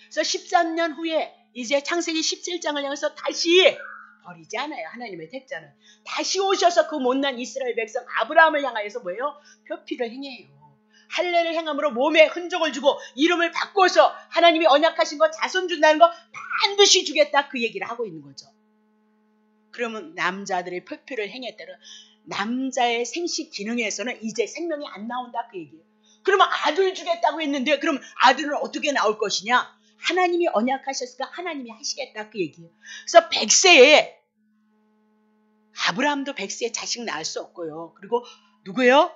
그래서 13년 후에 이제 창세기 17장을 향해서 다시 버리지 않아요. 하나님의 택자는. 다시 오셔서 그 못난 이스라엘 백성 아브라함을 향하여서 뭐예요? 표피를 행해요. 할례를 행함으로 몸에 흔적을 주고 이름을 바꿔서 하나님이 언약하신 거 자손 준다는 거 반드시 주겠다. 그 얘기를 하고 있는 거죠. 그러면 남자들의 표피를 행했다는 남자의 생식 기능에서는 이제 생명이 안 나온다. 그 얘기예요. 그러면 아들 주겠다고 했는데 그럼 아들은 어떻게 나올 것이냐? 하나님이 언약하셨으니까 하나님이 하시겠다. 그 얘기예요. 그래서 100세에 아브라함도 100세에 자식 낳을 수 없고요. 그리고 누구예요?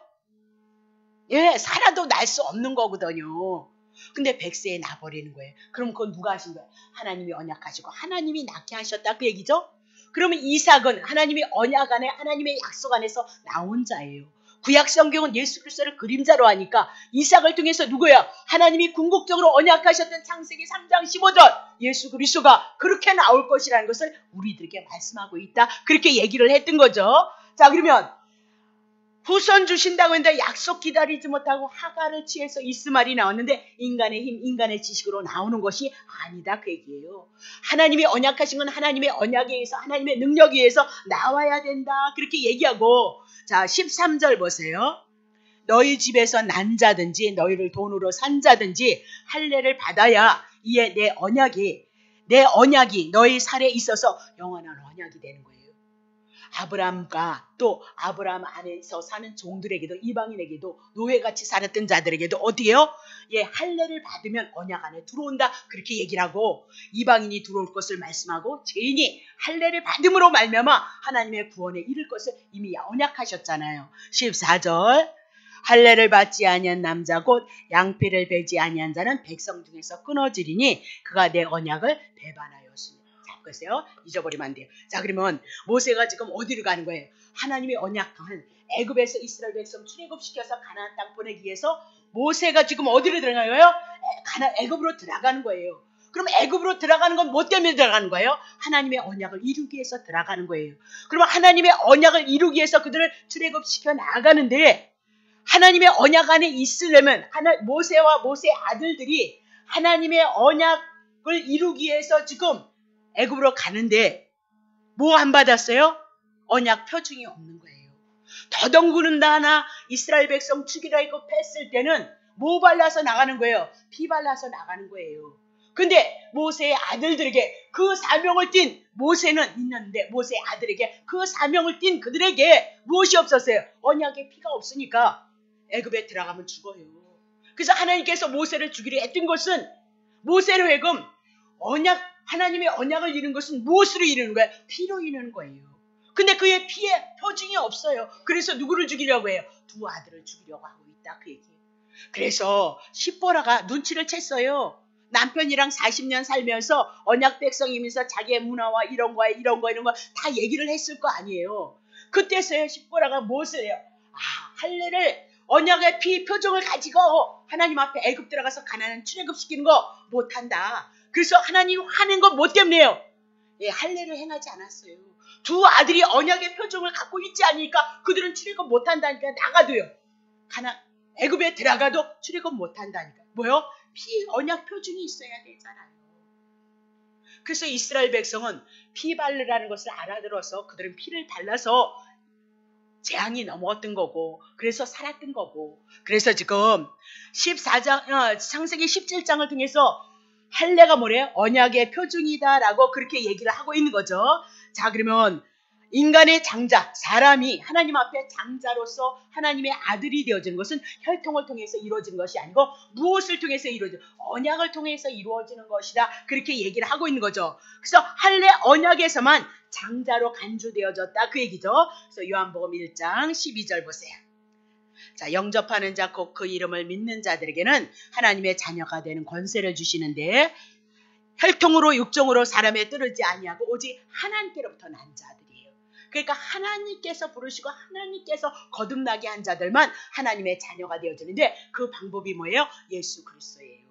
사라도 낳을 수 없는 거거든요. 근데 100세에 낳아버리는 거예요. 그럼 그건 누가 하신 거예요? 하나님이 언약하시고 하나님이 낳게 하셨다. 그 얘기죠? 그러면 이삭은 하나님이 언약 안에 하나님의 약속 안에서 나온 자예요. 구약 성경은 예수 그리스도를 그림자로 하니까 이삭을 통해서 누구야? 하나님이 궁극적으로 언약하셨던 창세기 3장 15절 예수 그리스도가 그렇게 나올 것이라는 것을 우리들에게 말씀하고 있다. 그렇게 얘기를 했던 거죠. 자, 그러면 후손 주신다고 했는데 약속 기다리지 못하고 하갈을 취해서 이스마엘이 나왔는데 인간의 힘, 인간의 지식으로 나오는 것이 아니다 그 얘기예요. 하나님이 언약하신 건 하나님의 언약에 의해서 하나님의 능력에 의해서 나와야 된다 그렇게 얘기하고 자 13절 보세요. 너희 집에서 난 자든지 너희를 돈으로 산 자든지 할례를 받아야 이에 내 언약이 너희 살에 있어서 영원한 언약이 되는 거예요. 아브라함과 또 아브라함 안에서 사는 종들에게도 이방인에게도 노예같이 살았던 자들에게도 어디에요? 예, 할례를 받으면 언약 안에 들어온다 그렇게 얘기를 하고 이방인이 들어올 것을 말씀하고 죄인이 할례를 받음으로 말미암아 하나님의 구원에 이를 것을 이미 언약하셨잖아요. 14절 할례를 받지 아니한 남자 곧 양피를 베지 아니한 자는 백성 중에서 끊어지리니 그가 내 언약을 배반하였으니 보세요. 잊어버리면 안 돼요. 자, 그러면 모세가 지금 어디로 가는 거예요? 하나님의 언약한 애굽에서 이스라엘 백성 출애굽시켜서 가나안 땅 보내기 위해서 모세가 지금 어디로 들어가는 거예요? 애굽으로 들어가는 거예요. 그럼 애굽으로 들어가는 건 뭐 때문에 들어가는 거예요? 하나님의 언약을 이루기 위해서 들어가는 거예요. 그러면 하나님의 언약을 이루기 위해서 그들을 출애굽시켜 나가는데 하나님의 언약 안에 있으려면 모세와 모세의 아들들이 하나님의 언약을 이루기 위해서 지금 애굽으로 가는데 뭐 안 받았어요? 언약 표징이 없는 거예요. 더덩구는다 하나 이스라엘 백성 죽이라 이거 뺐을 때는 뭐 발라서 나가는 거예요? 피 발라서 나가는 거예요. 근데 모세의 아들들에게 그 사명을 띈 모세는 있는데 모세의 아들에게 그 사명을 띈 그들에게 무엇이 없었어요? 언약의 피가 없으니까 애굽에 들어가면 죽어요. 그래서 하나님께서 모세를 죽이려 했던 것은 모세로 하여금 하나님의 언약을 이루는 것은 무엇으로 이루는 거예요? 피로 이루는 거예요. 근데 그의 피에 표징이 없어요. 그래서 누구를 죽이려고 해요? 두 아들을 죽이려고 하고 있다 그 얘기예요. 그래서 십보라가 눈치를 챘어요. 남편이랑 40년 살면서 언약 백성이면서 자기의 문화와 이런 거 다 얘기를 했을 거 아니에요. 그때서야 십보라가 무엇을 해요? 할례를 언약의 피 표정을 가지고 하나님 앞에 애굽 들어가서 가나안 출애굽시키는 거 못한다. 그래서 하나님 하는 거 뭐 때문에요? 예, 할례를 행하지 않았어요. 두 아들이 언약의 표정을 갖고 있지 않으니까 그들은 출애굽 못한다니까 나가도요. 애굽에 들어가도 출애굽 못한다니까. 뭐요? 언약 표준이 있어야 되잖아요. 그래서 이스라엘 백성은 피 바르라는 것을 알아들어서 그들은 피를 발라서 재앙이 넘어왔던 거고 그래서 살았던 거고 그래서 지금 14장 창세기 17장을 통해서 할례가 뭐래요? 언약의 표준이다라고 그렇게 얘기를 하고 있는 거죠. 자, 그러면 인간의 장자, 사람이 하나님 앞에 장자로서 하나님의 아들이 되어지는 것은 혈통을 통해서 이루어진 것이 아니고 무엇을 통해서 언약을 통해서 이루어지는 것이다. 그렇게 얘기를 하고 있는 거죠. 그래서 할례 언약에서만 장자로 간주되어졌다. 그 얘기죠. 그래서 요한복음 1장 12절 보세요. 자, 영접하는 자 곧 그 이름을 믿는 자들에게는 하나님의 자녀가 되는 권세를 주시는데 혈통으로 육정으로 사람에 따르지 아니하고 오직 하나님께로부터 난 자들이에요. 그러니까 하나님께서 부르시고 하나님께서 거듭나게 한 자들만 하나님의 자녀가 되어지는데 그 방법이 뭐예요? 예수 그리스도예요.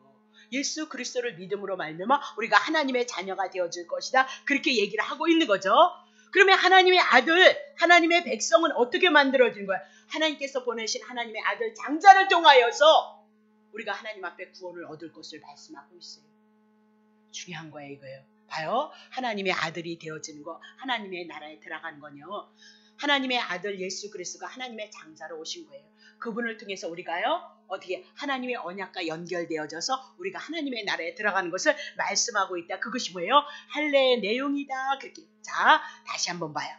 예수 그리스도를 믿음으로 말미암아 우리가 하나님의 자녀가 되어질 것이다. 그렇게 얘기를 하고 있는 거죠. 그러면 하나님의 아들, 하나님의 백성은 어떻게 만들어진 거야? 하나님께서 보내신 하나님의 아들 장자를 통하여서 우리가 하나님 앞에 구원을 얻을 것을 말씀하고 있어요. 중요한 거예요, 이거예요. 봐요. 하나님의 아들이 되어지는 거, 하나님의 나라에 들어가는 거요. 하나님의 아들 예수 그리스도가 하나님의 장자로 오신 거예요. 그분을 통해서 우리가요, 어떻게 하나님의 언약과 연결되어져서 우리가 하나님의 나라에 들어가는 것을 말씀하고 있다. 그것이 뭐예요? 할례의 내용이다. 그렇게. 자, 다시 한번 봐요.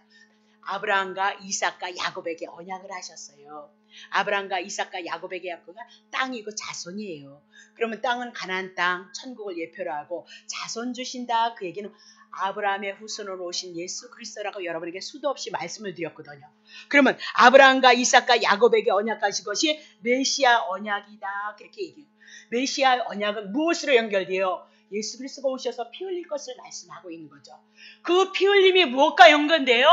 아브라함과 이삭과 야곱에게 언약을 하셨어요. 아브라함과 이삭과 야곱에게 약속한 땅이고 자손이에요. 그러면 땅은 가나안 땅, 천국을 예표로 하고 자손 주신다. 그 얘기는 아브라함의 후손으로 오신 예수 그리스도라고 여러분에게 수도 없이 말씀을 드렸거든요. 그러면 아브라함과 이삭과 야곱에게 언약하신 것이 메시아 언약이다. 그렇게 얘기해요. 메시아 언약은 무엇으로 연결돼요? 예수 그리스도가 오셔서 피 흘릴 것을 말씀하고 있는 거죠. 그 피 흘림이 무엇과 연관돼요?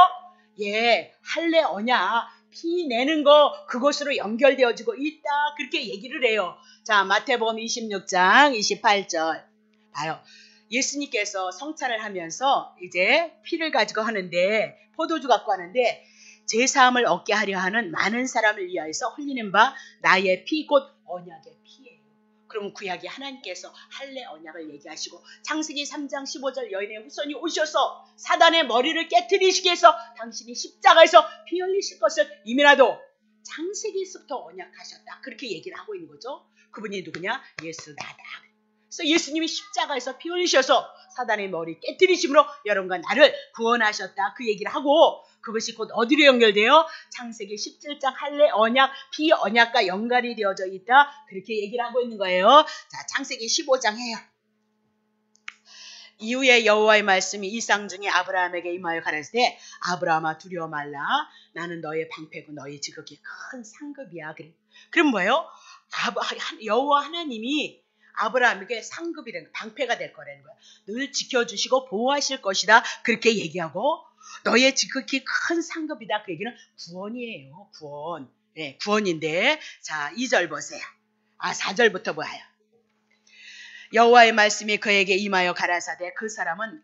예, 할례 언약, 피 내는 거 그것으로 연결되어지고 있다. 그렇게 얘기를 해요. 자, 마태복음 26장 28절 봐요. 예수님께서 성찬을 하면서 이제 피를 가지고 하는데 포도주 갖고 하는데 제사함을 얻게 하려 하는 많은 사람을 위하여서 흘리는 바 나의 피 곧 언약의 피예요. 그럼 구약이 하나님께서 할례 언약을 얘기하시고 창세기 3장 15절 여인의 후손이 오셔서 사단의 머리를 깨트리시기 위해서 당신이 십자가에서 피 흘리실 것을 이미라도 창세기에서부터 언약하셨다. 그렇게 얘기를 하고 있는 거죠. 그분이 누구냐? 예수 나다. 그래서 예수님이 십자가에서 피 흘리셔서 사단의 머리 깨트리심으로 여러분과 나를 구원하셨다. 그 얘기를 하고 그것이 곧 어디로 연결돼요? 창세기 17장 할례 언약, 피 언약과 연결이 되어져 있다. 그렇게 얘기를 하고 있는 거예요. 자, 창세기 15장 해요. 이후에 여호와의 말씀이 이상 중에 아브라함에게 임하여 가라사대 때 아브라함아 두려워 말라. 나는 너의 방패고 너의 지극히 큰 상급이야. 그럼 뭐예요? 여호와 하나님이 아브라함에게 상급이 된 방패가 될 거라는 거야. 늘 지켜주시고 보호하실 것이다. 그렇게 얘기하고 너의 지극히 큰 상급이다. 그 얘기는 구원이에요. 구원. 네, 구원인데 자 2절 보세요. 4절부터 봐요. 여호와의 말씀이 그에게 임하여 가라사대 그 사람은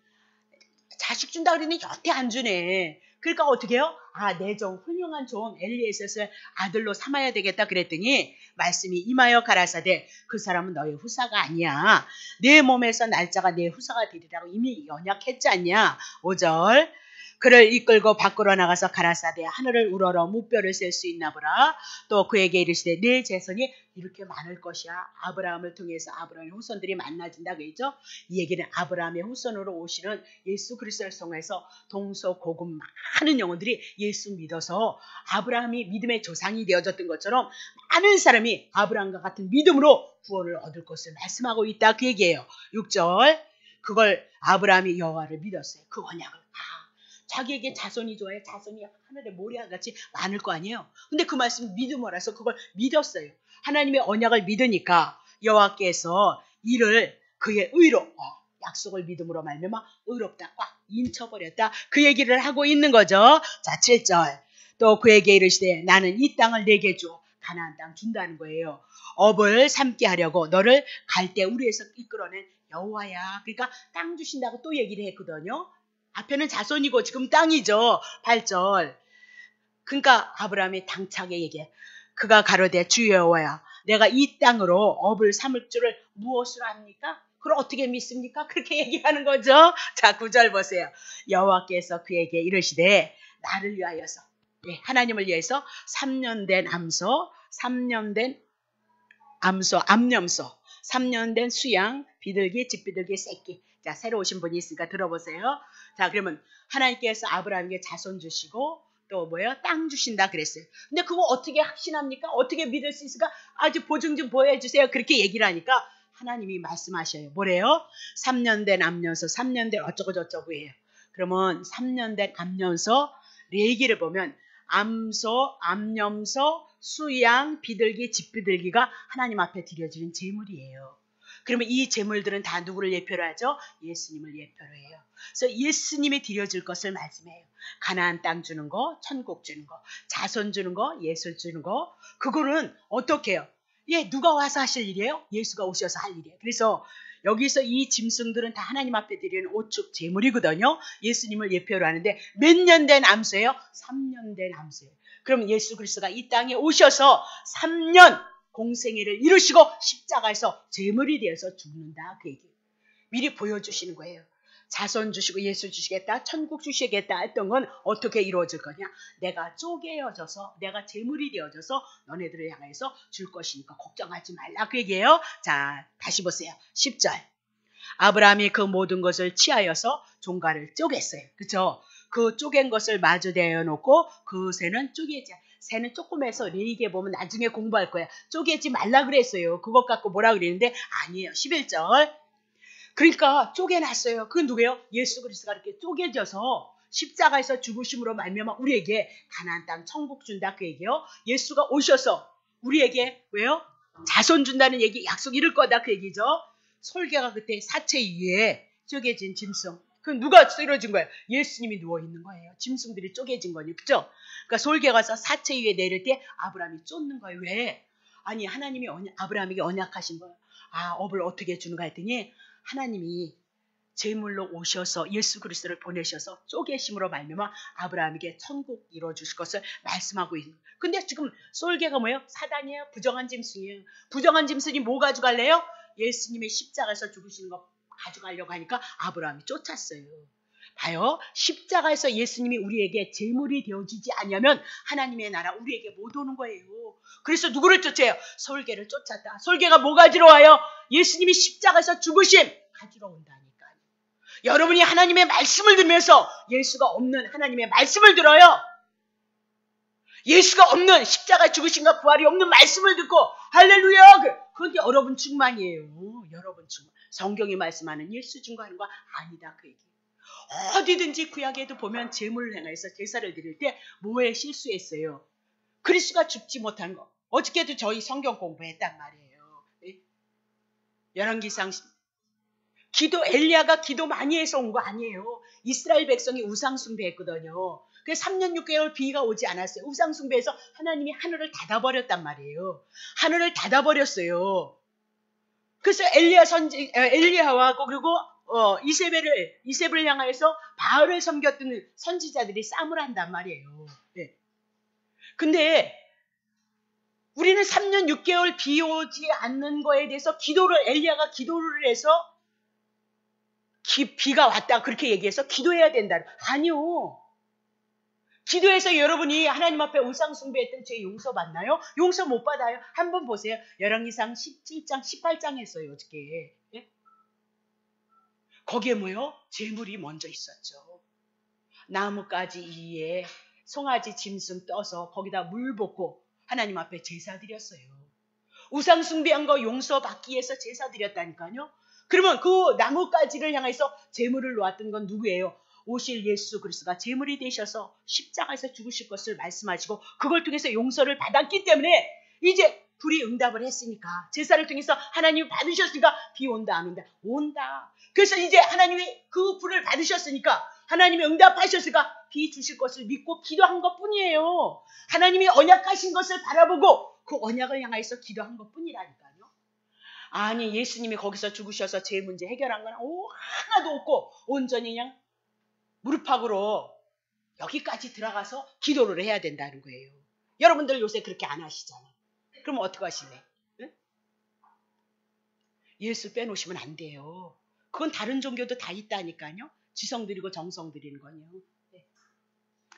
자식 준다 그러니 여태 안 주네. 그러니까 어떻게 해요? 내 종 훌륭한 종 엘리에셋을 아들로 삼아야 되겠다 그랬더니 말씀이 임하여 가라사대 그 사람은 너의 후사가 아니야. 내 몸에서 날짜가 내 후사가 되리라고 이미 언약했지 않냐. 5절 그를 이끌고 밖으로 나가서 가라사대 하늘을 우러러 무뼈를 셀 수 있나 보라. 또 그에게 이르시되 내 자손이 이렇게 많을 것이야. 아브라함을 통해서 아브라함의 후손들이 만나진다 그랬죠. 이 얘기는 아브라함의 후손으로 오시는 예수 그리스도를 통해서 동서고금 많은 영혼들이 예수 믿어서 아브라함이 믿음의 조상이 되어졌던 것처럼 많은 사람이 아브라함과 같은 믿음으로 구원을 얻을 것을 말씀하고 있다 그 얘기예요. 6절 그걸 아브라함이 여호와를 믿었어요. 그 언약을. 자기에게 자손이 좋아요. 자손이 하늘의 모래같이 많을 거 아니에요. 근데 그 말씀 믿음으로서 그걸 믿었어요. 하나님의 언약을 믿으니까 여호와께서 이를 그의 의로 약속을 믿음으로 말미암아 의롭다 꽉 인쳐버렸다. 그 얘기를 하고 있는 거죠. 자 7절 또 그에게 이르시되 나는 이 땅을 내게 줘. 가나안 땅 준다는 거예요. 업을 삼게 하려고 너를 갈대 우리에서 이끌어낸 여호와야. 그러니까 땅 주신다고 또 얘기를 했거든요. 앞에는 자손이고 지금 땅이죠. 8절. 그러니까 아브라함이 당차게 얘기해. 그가 가로되 주 여호와야 내가 이 땅으로 업을 삼을 줄을 무엇으로 압니까? 그걸 어떻게 믿습니까? 그렇게 얘기하는 거죠. 자 9절 보세요. 여호와께서 그에게 이르시되 나를 위하여서 하나님을 위해서 3년 된 암소 3년 된 암염소 3년 된 수양 비둘기 집비둘기 새끼. 자, 새로 오신 분이 있으니까 들어보세요. 자, 그러면 하나님께서 아브라함에게 자손 주시고 또 뭐예요? 땅 주신다 그랬어요. 근데 그거 어떻게 확신합니까? 어떻게 믿을 수 있을까? 아주 보증 좀 보여주세요. 그렇게 얘기를 하니까 하나님이 말씀하셔요. 뭐래요? 3년 된 암염소, 3년 된 어쩌고 저쩌고 해요. 그러면 3년 된 암염소 레기를 보면 암소, 암염소, 수양, 비둘기, 집비둘기가 하나님 앞에 드려지는 제물이에요. 그러면 이 제물들은 다 누구를 예표로 하죠? 예수님을 예표로 해요. 그래서 예수님이 드려질 것을 말씀해요. 가나안 땅 주는 거, 천국 주는 거, 자손 주는 거, 예술 주는 거. 그거는 어떻게 해요? 누가 와서 하실 일이에요? 예수가 오셔서 할 일이에요. 그래서 여기서 이 짐승들은 다 하나님 앞에 드리는 오축 제물이거든요. 예수님을 예표로 하는데 몇 년 된 암소예요? 3년 된 암소예요. 그럼 예수 그리스도가 이 땅에 오셔서 3년 공생애를 이루시고 십자가에서 제물이 되어서 죽는다 그 얘기. 미리 보여주시는 거예요. 자손 주시고 예수 주시겠다, 천국 주시겠다 했던 건 어떻게 이루어질 거냐? 내가 쪼개어져서 내가 제물이 되어져서 너네들을 향해서 줄 것이니까 걱정하지 말라 그 얘기예요. 자, 다시 보세요. 10절. 아브라함이 그 모든 것을 취하여서 종가를 쪼갰어요. 그렇죠? 그 쪼갠 것을 마주 대어 놓고 그 새는 쪼개지. 새는 조금해서 레위기에 보면 나중에 공부할 거야. 쪼개지 말라 그랬어요. 그것 갖고 뭐라 그랬는데 아니에요. 11절. 그러니까 쪼개놨어요. 그건 누구예요? 예수 그리스도가 이렇게 쪼개져서 십자가에서 죽으심으로 말미암아 우리에게 가나안 땅 천국 준다 그 얘기예요. 예수가 오셔서 우리에게 왜요? 자손 준다는 얘기 약속 이룰 거다 그 얘기죠. 솔개가 그때 사체 위에 쪼개진 짐승 그럼 누가 쓰러진 거예요? 예수님이 누워있는 거예요. 짐승들이 쪼개진 거니. 그죠? 그러니까 솔개 가서 사체 위에 내릴 때 아브라함이 쫓는 거예요. 왜? 아니 하나님이 아브라함에게 언약하신 거예요. 아, 업을 어떻게 주는가 했더니 하나님이 제물로 오셔서 예수 그리스도를 보내셔서 쪼개심으로 말미암아 아브라함에게 천국 이루어주실 것을 말씀하고 있는 거예요. 근데 지금 솔개가 뭐예요? 사단이에요? 부정한 짐승이에요. 부정한 짐승이 뭐 가져갈래요? 예수님의 십자가에서 죽으시는 거 가져가려고 하니까 아브라함이 쫓았어요. 봐요. 십자가에서 예수님이 우리에게 제물이 되어지지 않으면 하나님의 나라 우리에게 못 오는 거예요. 그래서 누구를 쫓아요? 솔개를 쫓았다. 솔개가 뭐 가지러 와요? 예수님이 십자가에서 죽으심 가지러 온다니까요. 여러분이 하나님의 말씀을 들으면서 예수가 없는 하나님의 말씀을 들어요. 예수가 없는 십자가에 죽으신가 부활이 없는 말씀을 듣고 할렐루야. 그런데 여러분 충만이에요. 여러분 충만. 성경이 말씀하는 예수 증거하는 거 아니다 그 얘기. 어디든지 구약에도 보면 제물을 행해서 제사를 드릴 때 뭐에 실수했어요? 그리스도가 죽지 못한 거. 어저께도 저희 성경 공부했단 말이에요. 열왕기상 기도 엘리야가 기도 많이 해서 온 거 아니에요. 이스라엘 백성이 우상 숭배했거든요. 그래서 3년 6개월 비가 오지 않았어요. 우상 숭배해서 하나님이 하늘을 닫아버렸단 말이에요. 하늘을 닫아버렸어요. 그래서 엘리야와 그리고 이세벨을 향해서 바알을 섬겼던 선지자들이 싸움을 한단 말이에요. 네. 근데 우리는 3년 6개월 비 오지 않는 거에 대해서 엘리야가 기도를 해서 비가 왔다 그렇게 얘기해서 기도해야 된다. 아니요. 기도해서 여러분이 하나님 앞에 우상 숭배했던 죄 용서받나요? 용서 못 받아요. 한번 보세요. 열왕기상 17장 18장 했어요. 어저께. 예? 거기에 뭐요? 제물이 먼저 있었죠. 나뭇가지 위에 송아지 짐승 떠서 거기다 물 붓고 하나님 앞에 제사 드렸어요. 우상 숭배한 거 용서받기 위해서 제사 드렸다니까요. 그러면 그 나뭇가지를 향해서 제물을 놓았던 건 누구예요? 오실 예수 그리스도가 제물이 되셔서 십자가에서 죽으실 것을 말씀하시고 그걸 통해서 용서를 받았기 때문에 이제 불이 응답을 했으니까 제사를 통해서 하나님이 받으셨으니까 비 온다 안 온다? 온다. 그래서 이제 하나님이 그 불을 받으셨으니까 하나님이 응답하셨으니까 비 주실 것을 믿고 기도한 것뿐이에요. 하나님이 언약하신 것을 바라보고 그 언약을 향해서 기도한 것뿐이라니까요. 아니 예수님이 거기서 죽으셔서 제 문제 해결한 건 하나도 없고 온전히 그냥 무릎팍으로 여기까지 들어가서 기도를 해야 된다는 거예요. 여러분들 요새 그렇게 안 하시잖아. 그럼 어떻게 하실래? 응? 예수 빼놓으시면 안 돼요. 그건 다른 종교도 다 있다니까요. 지성 드리고 정성 드리는 거요. 네.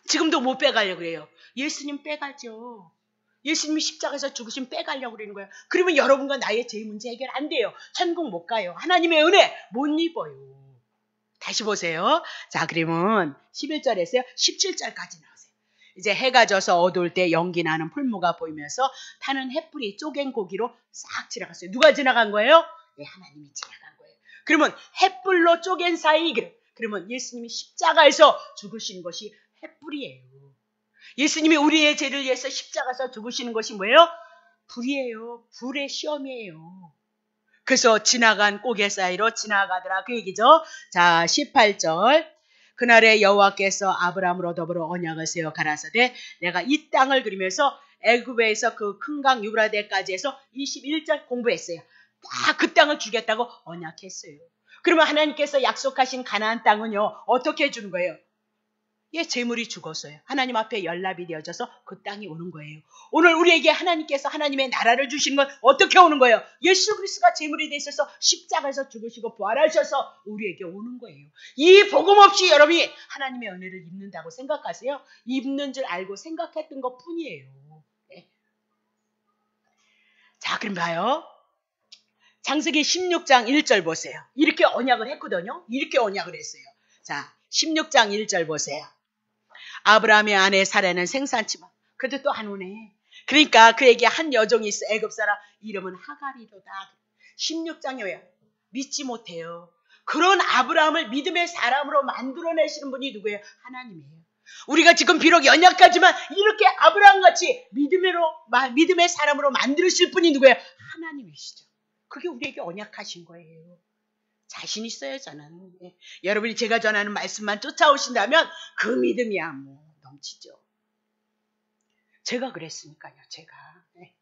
지금도 못 빼가려고 그래요. 예수님 빼가죠. 예수님이 십자가에서 죽으시면 빼가려고 그러는 거예요. 그러면 여러분과 나의 죄 문제 해결 안 돼요. 천국 못 가요. 하나님의 은혜 못 입어요. 다시 보세요. 자, 그러면 11절에서요. 17절까지 나오세요. 이제 해가 져서 어두울 때 연기 나는 풀무가 보이면서 타는 햇불이 쪼갠 고기로 싹 지나갔어요. 누가 지나간 거예요? 네, 하나님이 지나간 거예요. 그러면 햇불로 쪼갠 사이, 그러면 예수님이 십자가에서 죽으신 것이 햇불이에요. 예수님이 우리의 죄를 위해서 십자가에서 죽으시는 것이 뭐예요? 불이에요. 불의 시험이에요. 그래서 지나간 고개 사이로 지나가더라 그 얘기죠. 자 18절 그날에 여호와께서 아브라함으로 더불어 언약을 세워 가라사대 내가 이 땅을 그리면서 애굽에서 그 큰 강 유브라데까지 해서 21절 공부했어요. 다 그 땅을 주겠다고 언약했어요. 그러면 하나님께서 약속하신 가나안 땅은요 어떻게 해주는 거예요? 예, 재물이 죽었어요. 하나님 앞에 연락이 되어져서 그 땅이 오는 거예요. 오늘 우리에게 하나님께서 하나님의 나라를 주신 건 어떻게 오는 거예요? 예수 그리스도가 재물이 되셔서 십자가에서 죽으시고 부활하셔서 우리에게 오는 거예요. 이 복음 없이 여러분이 하나님의 은혜를 입는다고 생각하세요? 입는 줄 알고 생각했던 것 뿐이에요. 네. 자, 그럼 봐요. 창세기 16장 1절 보세요. 이렇게 언약을 했거든요. 이렇게 언약을 했어요. 자, 16장 1절 보세요. 아브라함의 아내 사라는 생산치만 그래도 또 안 오네. 그러니까 그에게 한 여종이 있어. 애굽 사람 이름은 하갈이로다. 16장이에요. 믿지 못해요. 그런 아브라함을 믿음의 사람으로 만들어내시는 분이 누구예요? 하나님이에요. 우리가 지금 비록 연약하지만 이렇게 아브라함같이 믿음의 사람으로 만드실 분이 누구예요? 하나님이시죠. 그게 우리에게 언약하신 거예요. 자신 있어요, 저는. 예. 여러분이 제가 전하는 말씀만 쫓아오신다면 그 믿음이야 뭐 넘치죠. 제가 그랬으니까요, 제가. 예.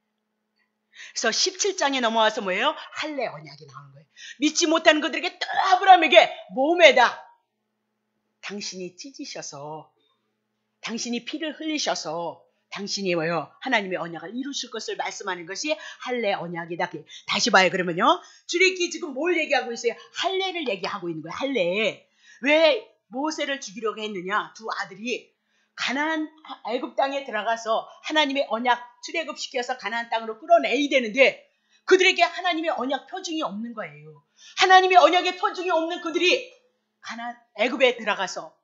그래서 17장에 넘어와서 뭐예요? 할례 언약이 나오는 거예요. 믿지 못하는 그들에게 또 아브라함에게 몸에다 당신이 찢으셔서, 당신이 피를 흘리셔서 당신이 뭐요? 하나님의 언약을 이루실 것을 말씀하는 것이 할례 언약이다. 다시 봐요. 그러면요. 출애굽기 지금 뭘 얘기하고 있어요? 할례를 얘기하고 있는 거예요. 할례. 왜 모세를 죽이려고 했느냐? 두 아들이 가나안 애굽 땅에 들어가서 하나님의 언약 출애굽시켜서 가나안 땅으로 끌어내야 되는데 그들에게 하나님의 언약 표징이 없는 거예요. 하나님의 언약의 표징이 없는 그들이 가나안 애굽에 들어가서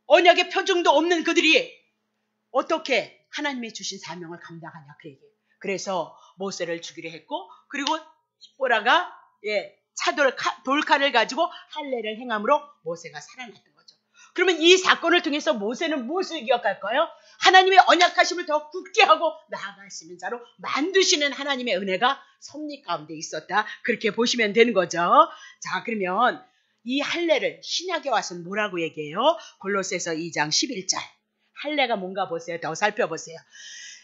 언약의 표징도 없는 그들이 어떻게 하나님의 주신 사명을 감당하냐 그 얘기예요. 그래서 모세를 죽이려 했고 그리고 십보라가 돌칼을 가지고 할례를 행함으로 모세가 살아났던 거죠. 그러면 이 사건을 통해서 모세는 무엇을 기억할까요? 하나님의 언약하심을 더 굳게 하고 나아갈 수 있는 자로 만드시는 하나님의 은혜가 섭리 가운데 있었다. 그렇게 보시면 되는 거죠. 자, 그러면 이 할례를 신약에 와서는 뭐라고 얘기해요? 골로새서 2장 11절. 할례가 뭔가 보세요. 더 살펴보세요.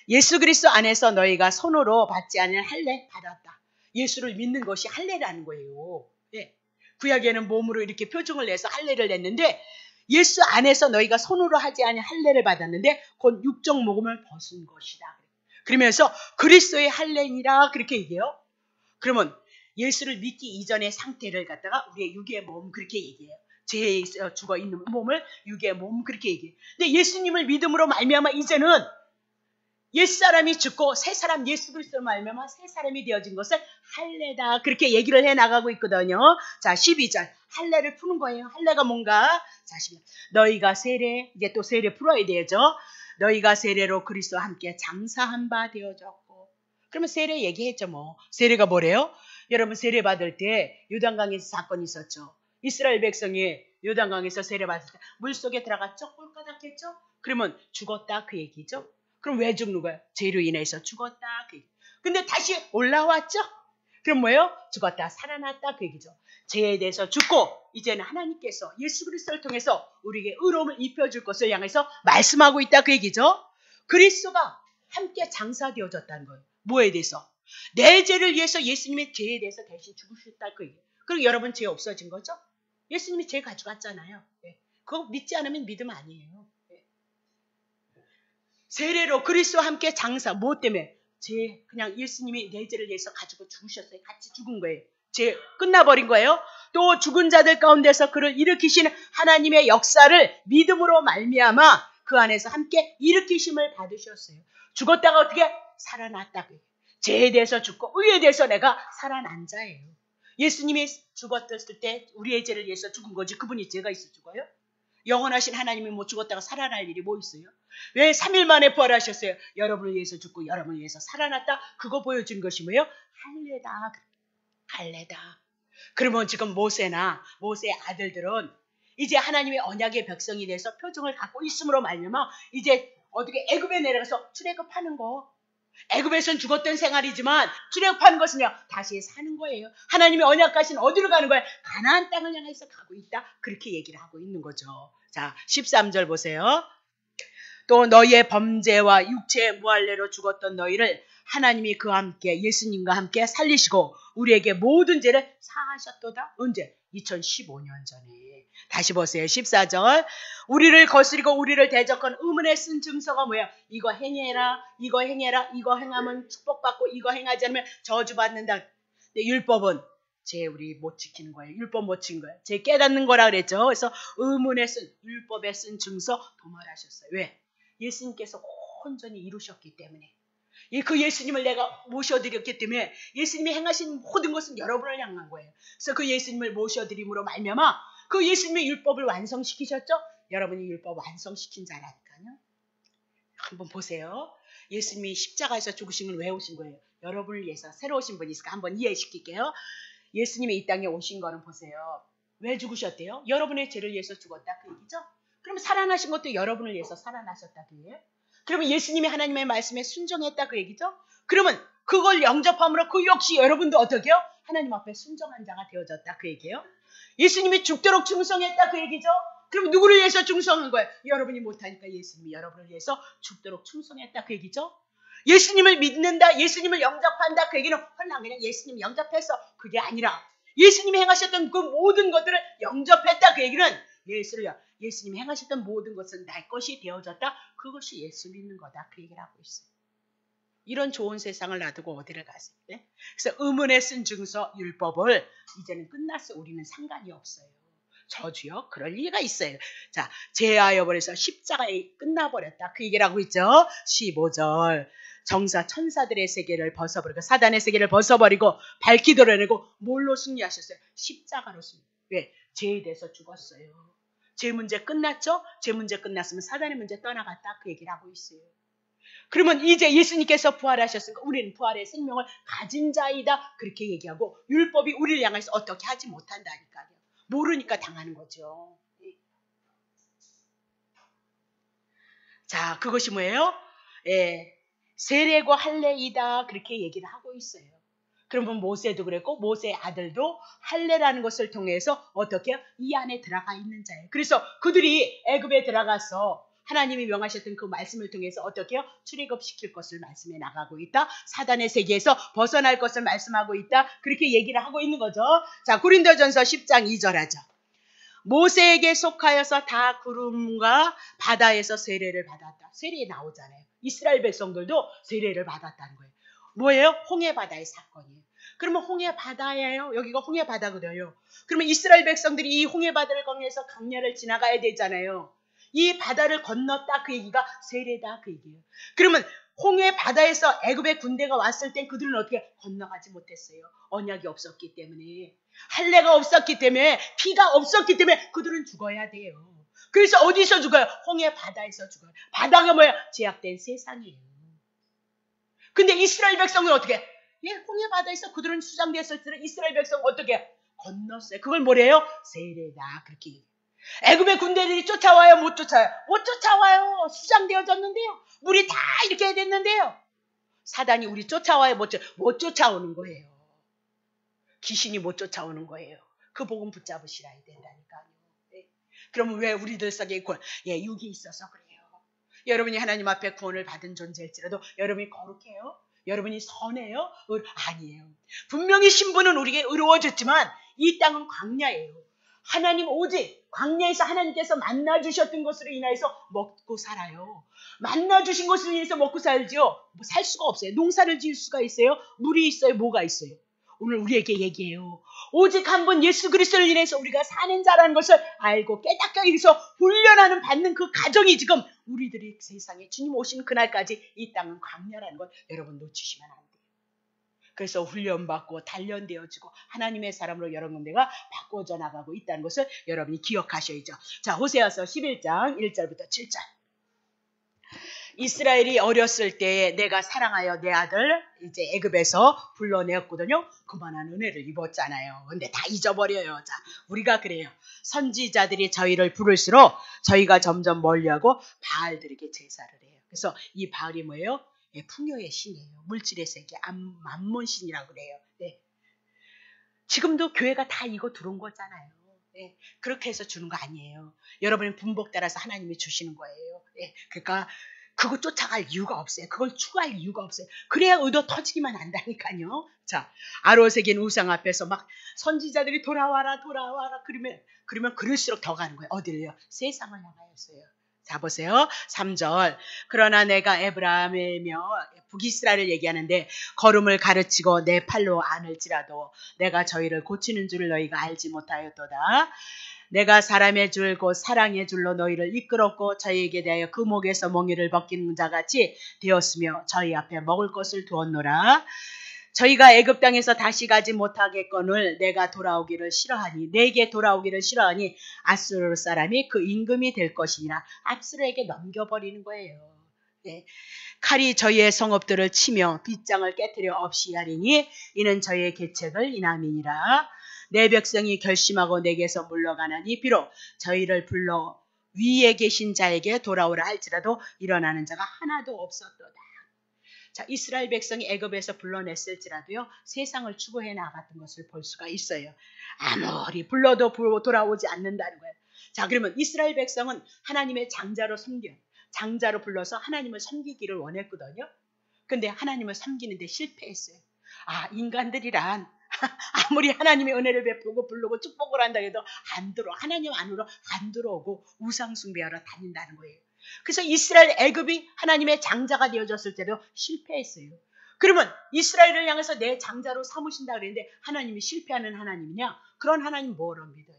예수 그리스도 안에서 너희가 손으로 받지 않은 할례 받았다. 예수를 믿는 것이 할례라는 거예요. 예. 구약에는 몸으로 이렇게 표징을 내서 할례를 냈는데 예수 안에서 너희가 손으로 하지 않은 할례를 받았는데 곧 육적 모금을 벗은 것이다. 그러면서 그리스도의 할례니라 그렇게 얘기해요. 그러면 예수를 믿기 이전의 상태를 갖다가 우리의 육의 몸 그렇게 얘기해요. 죄에 죽어 있는 몸을 육의 몸 그렇게 얘기해요. 근데 예수님을 믿음으로 말미암아 이제는 옛사람이 죽고 새사람 예수 그리스도로 말미암아 새사람이 되어진 것을 할례다 그렇게 얘기를 해나가고 있거든요. 자 12절 할례를 푸는 거예요. 할례가 뭔가 자 12절 너희가 세례 이제 또 세례 풀어야 되죠. 너희가 세례로 그리스도와 함께 장사한 바 되어졌고 그러면 세례 얘기했죠 뭐. 세례가 뭐래요? 여러분 세례 받을 때 요단강에서 사건이 있었죠. 이스라엘 백성이 요단강에서 세례 받을 때 물속에 들어갔죠? 꼴까닥했죠? 그러면 죽었다 그 얘기죠. 그럼 왜 죽는 거예요? 죄로 인해서 죽었다 그 얘기. 근데 다시 올라왔죠? 그럼 뭐예요? 죽었다 살아났다 그 얘기죠. 죄에 대해서 죽고 이제는 하나님께서 예수 그리스도를 통해서 우리에게 의로움을 입혀줄 것을 향해서 말씀하고 있다 그 얘기죠. 그리스도가 함께 장사되어졌다는 거예요. 뭐에 대해서? 내 죄를 위해서 예수님의 죄에 대해서 대신 죽으셨다 그 얘기예요. 그리고 여러분 죄 없어진 거죠? 예수님이 죄 가져갔잖아요. 네. 그거 믿지 않으면 믿음 아니에요. 네. 세례로 그리스도와 함께 장사 뭐 때문에? 죄 그냥 예수님이 내 죄를 위해서 가지고 죽으셨어요. 같이 죽은 거예요. 죄 끝나버린 거예요. 또 죽은 자들 가운데서 그를 일으키시는 하나님의 역사를 믿음으로 말미암아 그 안에서 함께 일으키심을 받으셨어요. 죽었다가 어떻게? 살아났다고. 죄에 대해서 죽고 의에 대해서 내가 살아난 자예요. 예수님이 죽었을 때 우리의 죄를 위해서 죽은 거지 그분이 죄가 있어 죽어요? 영원하신 하나님이 뭐 죽었다가 살아날 일이 뭐 있어요? 왜 3일 만에 부활하셨어요? 여러분을 위해서 죽고 여러분을 위해서 살아났다. 그거 보여준 것이 뭐예요? 할례다. 할례다. 그러면 지금 모세나 모세의 아들들은 이제 하나님의 언약의 백성이 돼서 표징을 갖고 있음으로 말미암아 이제 어떻게 애굽에 내려가서 출애굽하는 거. 애굽에서는 죽었던 생활이지만 출애굽하는 것은요 다시 사는 거예요. 하나님의 언약하신 어디로 가는 거예요? 가나안 땅을 향해서 가고 있다. 그렇게 얘기를 하고 있는 거죠. 자 13절 보세요. 또 너희의 범죄와 육체의 무할례로 죽었던 너희를 하나님이 그와 함께 예수님과 함께 살리시고 우리에게 모든 죄를 사하셨도다. 언제? 2015년 전에. 다시 보세요. 14절. 우리를 거스리고 우리를 대적한 의문에 쓴 증서가 뭐야? 이거 행해라. 이거 행해라. 이거 행하면 축복받고 이거 행하지 않으면 저주받는다. 근데 율법은 죄 우리 못 지키는 거예요. 율법 못 지킨 거예요. 죄 깨닫는 거라 그랬죠. 그래서 의문에 쓴 율법에 쓴 증서 도말하셨어요. 왜? 예수님께서 온전히 이루셨기 때문에. 그 예수님을 내가 모셔드렸기 때문에 예수님이 행하신 모든 것은 여러분을 향한 거예요. 그래서 그 예수님을 모셔드림으로 말미암아 그 예수님의 율법을 완성시키셨죠? 여러분이 율법 완성시킨 자라니까요. 한번 보세요. 예수님이 십자가에서 죽으신 걸 왜 오신 거예요? 여러분을 위해서 새로 오신 분이 있을까? 한번 이해시킬게요. 예수님이 이 땅에 오신 거는 보세요. 왜 죽으셨대요? 여러분의 죄를 위해서 죽었다 그 얘기죠? 그럼 살아나신 것도 여러분을 위해서 살아나셨다 그 얘기예요? 그러면 예수님이 하나님의 말씀에 순종했다 그 얘기죠? 그러면 그걸 영접함으로 그 역시 여러분도 어떻게 해요? 하나님 앞에 순종한 자가 되어졌다 그 얘기예요. 예수님이 죽도록 충성했다 그 얘기죠. 그럼 누구를 위해서 충성한 거예요? 여러분이 못하니까 예수님이 여러분을 위해서 죽도록 충성했다 그 얘기죠. 예수님을 믿는다, 예수님을 영접한다 그 얘기는 헐랑 그냥 예수님 영접했어 그게 아니라 예수님이 행하셨던 그 모든 것들을 영접했다 그 얘기는 예수님이 행하셨던 모든 것은 내 것이 되어졌다. 그것이 예수 믿는 거다 그 얘기를 하고 있어요. 이런 좋은 세상을 놔두고 어디를 가세요? 네? 그래서 의문에 쓴 증서 율법을 이제는 끝났어. 우리는 상관이 없어요. 저주요? 그럴 리가 있어요. 자, 제하여 버려서 십자가에 끝나버렸다. 그 얘기를 하고 있죠. 15절. 정사 천사들의 세계를 벗어버리고 사단의 세계를 벗어버리고 밝히 드러내고 뭘로 승리하셨어요? 십자가로 승리. 왜? 죄에 대해서 죽었어요. 죄 문제 끝났죠? 죄 문제 끝났으면 사단의 문제 떠나갔다. 그 얘기를 하고 있어요. 그러면 이제 예수님께서 부활하셨으니까 우리는 부활의 생명을 가진 자이다. 그렇게 얘기하고 율법이 우리를 향해서 어떻게 하지 못한다니까요. 모르니까 당하는 거죠. 자, 그것이 뭐예요? 세례고 할례이다. 그렇게 얘기를 하고 있어요. 그러면 모세도 그랬고 모세의 아들도 할례라는 것을 통해서 어떻게 이 안에 들어가 있는 자예요. 그래서 그들이 애굽에 들어가서 하나님이 명하셨던 그 말씀을 통해서 어떻게 출애굽시킬 것을 말씀해 나가고 있다. 사단의 세계에서 벗어날 것을 말씀하고 있다. 그렇게 얘기를 하고 있는 거죠. 자, 고린도전서 10장 2절 하죠. 모세에게 속하여서 다 구름과 바다에서 세례를 받았다. 세례에 나오잖아요. 이스라엘 백성들도 세례를 받았다는 거예요. 뭐예요? 홍해바다의 사건이에요. 그러면 홍해바다예요. 여기가 홍해바다거든요. 그러면 이스라엘 백성들이 이 홍해바다를 건너서 강야를 지나가야 되잖아요. 이 바다를 건넜다 그 얘기가 세례다 그 얘기예요. 그러면 홍해 바다에서 애굽의 군대가 왔을 땐 그들은 어떻게 건너가지 못했어요. 언약이 없었기 때문에 할례가 없었기 때문에 피가 없었기 때문에 그들은 죽어야 돼요. 그래서 어디서 죽어요? 홍해 바다에서 죽어요. 바다가 뭐야? 제약된 세상이에요. 근데 이스라엘 백성은 어떻게? 홍해 바다에서 그들은 수장되었을 때는 이스라엘 백성은 어떻게 건넜어요? 그걸 뭐래요? 세례다 그렇게 얘기해요. 애굽의 군대들이 쫓아와요? 못 쫓아요? 못 쫓아와요. 수장되어졌는데요. 물이 다 이렇게 됐는데요. 사단이 우리 쫓아와요? 못 쫓아오는 거예요. 귀신이 못 쫓아오는 거예요. 그 복음 붙잡으시라 해야 된다니까요. 네. 그러면 왜 우리들 속에 육이 있어서 그래요. 여러분이 하나님 앞에 구원을 받은 존재일지라도 여러분이 거룩해요? 여러분이 선해요? 아니에요. 분명히 신분은 우리에게 의로워졌지만 이 땅은 광야예요. 하나님 오직 광야에서 하나님께서 만나주셨던 것으로 인하여서 먹고 살아요. 만나주신 것으로 인해서 먹고 살지요. 살 수가 없어요. 농사를 지을 수가 있어요. 물이 있어요. 뭐가 있어요. 오늘 우리에게 얘기해요. 오직 한 번 예수 그리스도를 인해서 우리가 사는 자라는 것을 알고 깨닫게 해서 훈련하는 받는 그 과정이 지금 우리들이 세상에 주님 오시는 그날까지 이 땅은 광야라는 것 여러분 놓치시면 안 돼요. 그래서 훈련받고 단련되어지고 하나님의 사람으로 여러 군데가 바꿔져 나가고 있다는 것을 여러분이 기억하셔야죠. 자, 호세아서 11장 1절부터 7절. 이스라엘이 어렸을 때에 내가 사랑하여 내 아들 이제 애굽에서 불러내었거든요. 그만한 은혜를 입었잖아요. 근데 다 잊어버려요. 자, 우리가 그래요. 선지자들이 저희를 부를수록 저희가 점점 멀리하고 바알들에게 제사를 해요. 그래서 이 바알이 뭐예요? 풍요의 신이에요. 물질의 세계, 만몬신이라고 그래요. 네. 지금도 교회가 다 이거 들어온 거잖아요. 네. 그렇게 해서 주는 거 아니에요. 여러분의 분복 따라서 하나님이 주시는 거예요. 네. 그러니까 그거 쫓아갈 이유가 없어요. 그걸 추구할 이유가 없어요. 그래야 의도 터지기만 한다니까요. 자, 아로새긴 우상 앞에서 막 선지자들이 돌아와라 그러면 그럴수록 더 가는 거예요. 어디를요? 세상을 향하였어요. 자, 보세요. 3절. 그러나 내가 에브라임이며 북이스라엘을 얘기하는데 걸음을 가르치고 내 팔로 안을지라도 내가 저희를 고치는 줄을 너희가 알지 못하였도다. 내가 사람의 줄 곧 사랑의 줄로 너희를 이끌었고 저희에게 대하여 그 목에서 몽이를 벗기는 자같이 되었으며 저희 앞에 먹을 것을 두었노라. 저희가 애굽 땅에서 다시 가지 못하겠거늘 내가 돌아오기를 싫어하니 내게 돌아오기를 싫어하니 아수르 사람이 그 임금이 될 것이니라. 아수르에게 넘겨버리는 거예요. 네. 칼이 저희의 성읍들을 치며 빗장을 깨뜨려 없이 하리니 이는 저희의 계책을 인함이니라. 내 백성이 결심하고 내게서 물러가나니 비록 저희를 불러 위에 계신 자에게 돌아오라 할지라도 일어나는 자가 하나도 없었도다. 자, 이스라엘 백성이 애굽에서 불러냈을지라도요, 세상을 추구해 나갔던 것을 볼 수가 있어요. 아무리 불러도 돌아오지 않는다는 거예요. 자, 그러면 이스라엘 백성은 하나님의 장자로 장자로 불러서 하나님을 섬기기를 원했거든요. 근데 하나님을 섬기는데 실패했어요. 아, 인간들이란 아무리 하나님의 은혜를 베푸고 부르고 축복을 한다 해도 안 들어오고, 하나님 안으로 안 들어오고 우상 숭배하러 다닌다는 거예요. 그래서 이스라엘 애굽이 하나님의 장자가 되어졌을 때도 실패했어요. 그러면 이스라엘을 향해서 내 장자로 삼으신다 그랬는데 하나님이 실패하는 하나님이냐? 그런 하나님 뭐로 믿어요?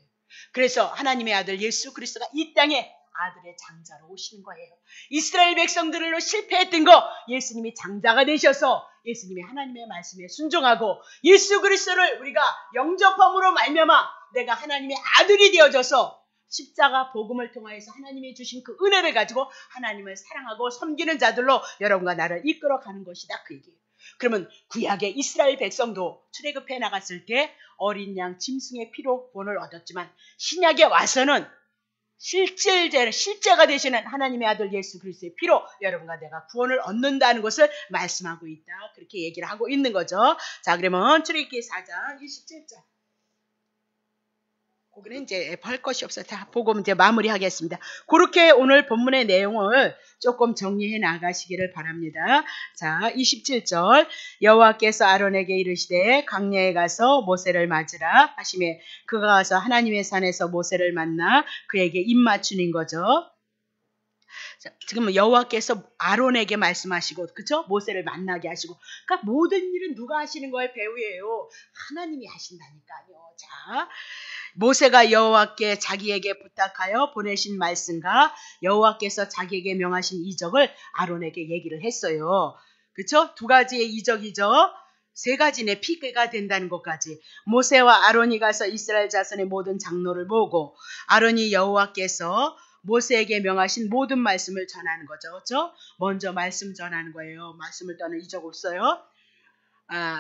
그래서 하나님의 아들 예수 그리스도가 이 땅에 아들의 장자로 오시는 거예요. 이스라엘 백성들로 실패했던 거 예수님이 장자가 되셔서 예수님이 하나님의 말씀에 순종하고 예수 그리스도를 우리가 영접함으로 말미암아 내가 하나님의 아들이 되어져서 십자가 복음을 통하여서 하나님이 주신 그 은혜를 가지고 하나님을 사랑하고 섬기는 자들로 여러분과 나를 이끌어가는 것이다, 그 얘기예요. 그러면 구약의 이스라엘 백성도 출애굽해 나갔을 때 어린 양 짐승의 피로 구원을 얻었지만 신약에 와서는 실제가 되시는 하나님의 아들 예수 그리스도의 피로 여러분과 내가 구원을 얻는다는 것을 말씀하고 있다, 그렇게 얘기를 하고 있는 거죠. 자, 그러면 출애굽기 4장 27절. 거기는 이제 볼 것이 없어요. 다 보고 이제 마무리하겠습니다. 그렇게 오늘 본문의 내용을 조금 정리해 나가시기를 바랍니다. 자, 27절. 여호와께서 아론에게 이르시되 광야에 가서 모세를 맞으라 하시매 그가 가서 하나님의 산에서 모세를 만나 그에게 입맞추는 거죠. 자, 지금 여호와께서 아론에게 말씀하시고, 그쵸? 모세를 만나게 하시고, 그러니까 모든 일은 누가 하시는 거예요? 배우예요. 하나님이 하신다니까요. 자, 모세가 여호와께 자기에게 부탁하여 보내신 말씀과 여호와께서 자기에게 명하신 이적을 아론에게 얘기를 했어요. 그쵸? 두 가지의 이적이죠. 세 가지네, 피가 된다는 것까지. 모세와 아론이 가서 이스라엘 자손의 모든 장로를 모으고 아론이 여호와께서 모세에게 명하신 모든 말씀을 전하는 거죠. 그렇죠? 먼저 말씀 전하는 거예요. 말씀을 떠는 이적 없어요.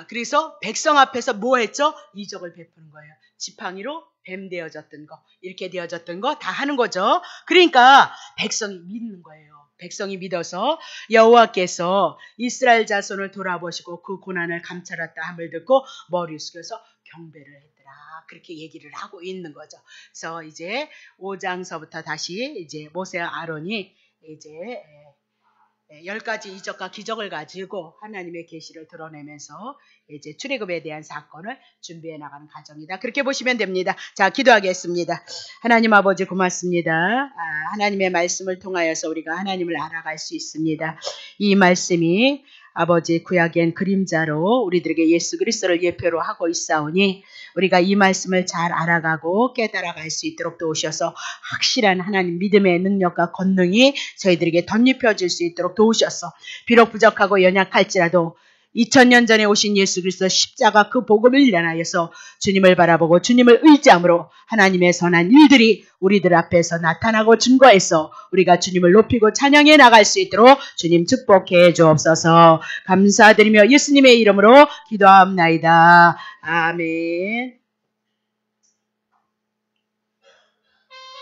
그래서 백성 앞에서 뭐 했죠? 이적을 베푸는 거예요. 지팡이로 뱀 되어졌던 거, 이렇게 되어졌던 거 다 하는 거죠. 그러니까 백성이 믿는 거예요. 백성이 믿어서 여호와께서 이스라엘 자손을 돌아보시고 그 고난을 감찰했다 함을 듣고 머리 숙여서 경배를 했더라, 그렇게 얘기를 하고 있는 거죠. 그래서 이제 5장서부터 다시 이제 모세와 아론이 이제 10가지 이적과 기적을 가지고 하나님의 계시를 드러내면서 이제 출애굽에 대한 사건을 준비해 나가는 과정이다, 그렇게 보시면 됩니다. 자, 기도하겠습니다. 하나님 아버지 고맙습니다. 하나님의 말씀을 통하여서 우리가 하나님을 알아갈 수 있습니다. 이 말씀이 아버지 구약엔 그림자로 우리들에게 예수 그리스도를 예표로 하고 있사오니 우리가 이 말씀을 잘 알아가고 깨달아갈 수 있도록 도우셔서 확실한 하나님 믿음의 능력과 권능이 저희들에게 덧입혀 줄 수 있도록 도우셔서 비록 부족하고 연약할지라도 2000년 전에 오신 예수 그리스도 십자가 그 복음을 일어나여서 주님을 바라보고 주님을 의지함으로 하나님의 선한 일들이 우리들 앞에서 나타나고 증거해서 우리가 주님을 높이고 찬양해 나갈 수 있도록 주님 축복해 주옵소서. 감사드리며 예수님의 이름으로 기도합나이다. 아멘.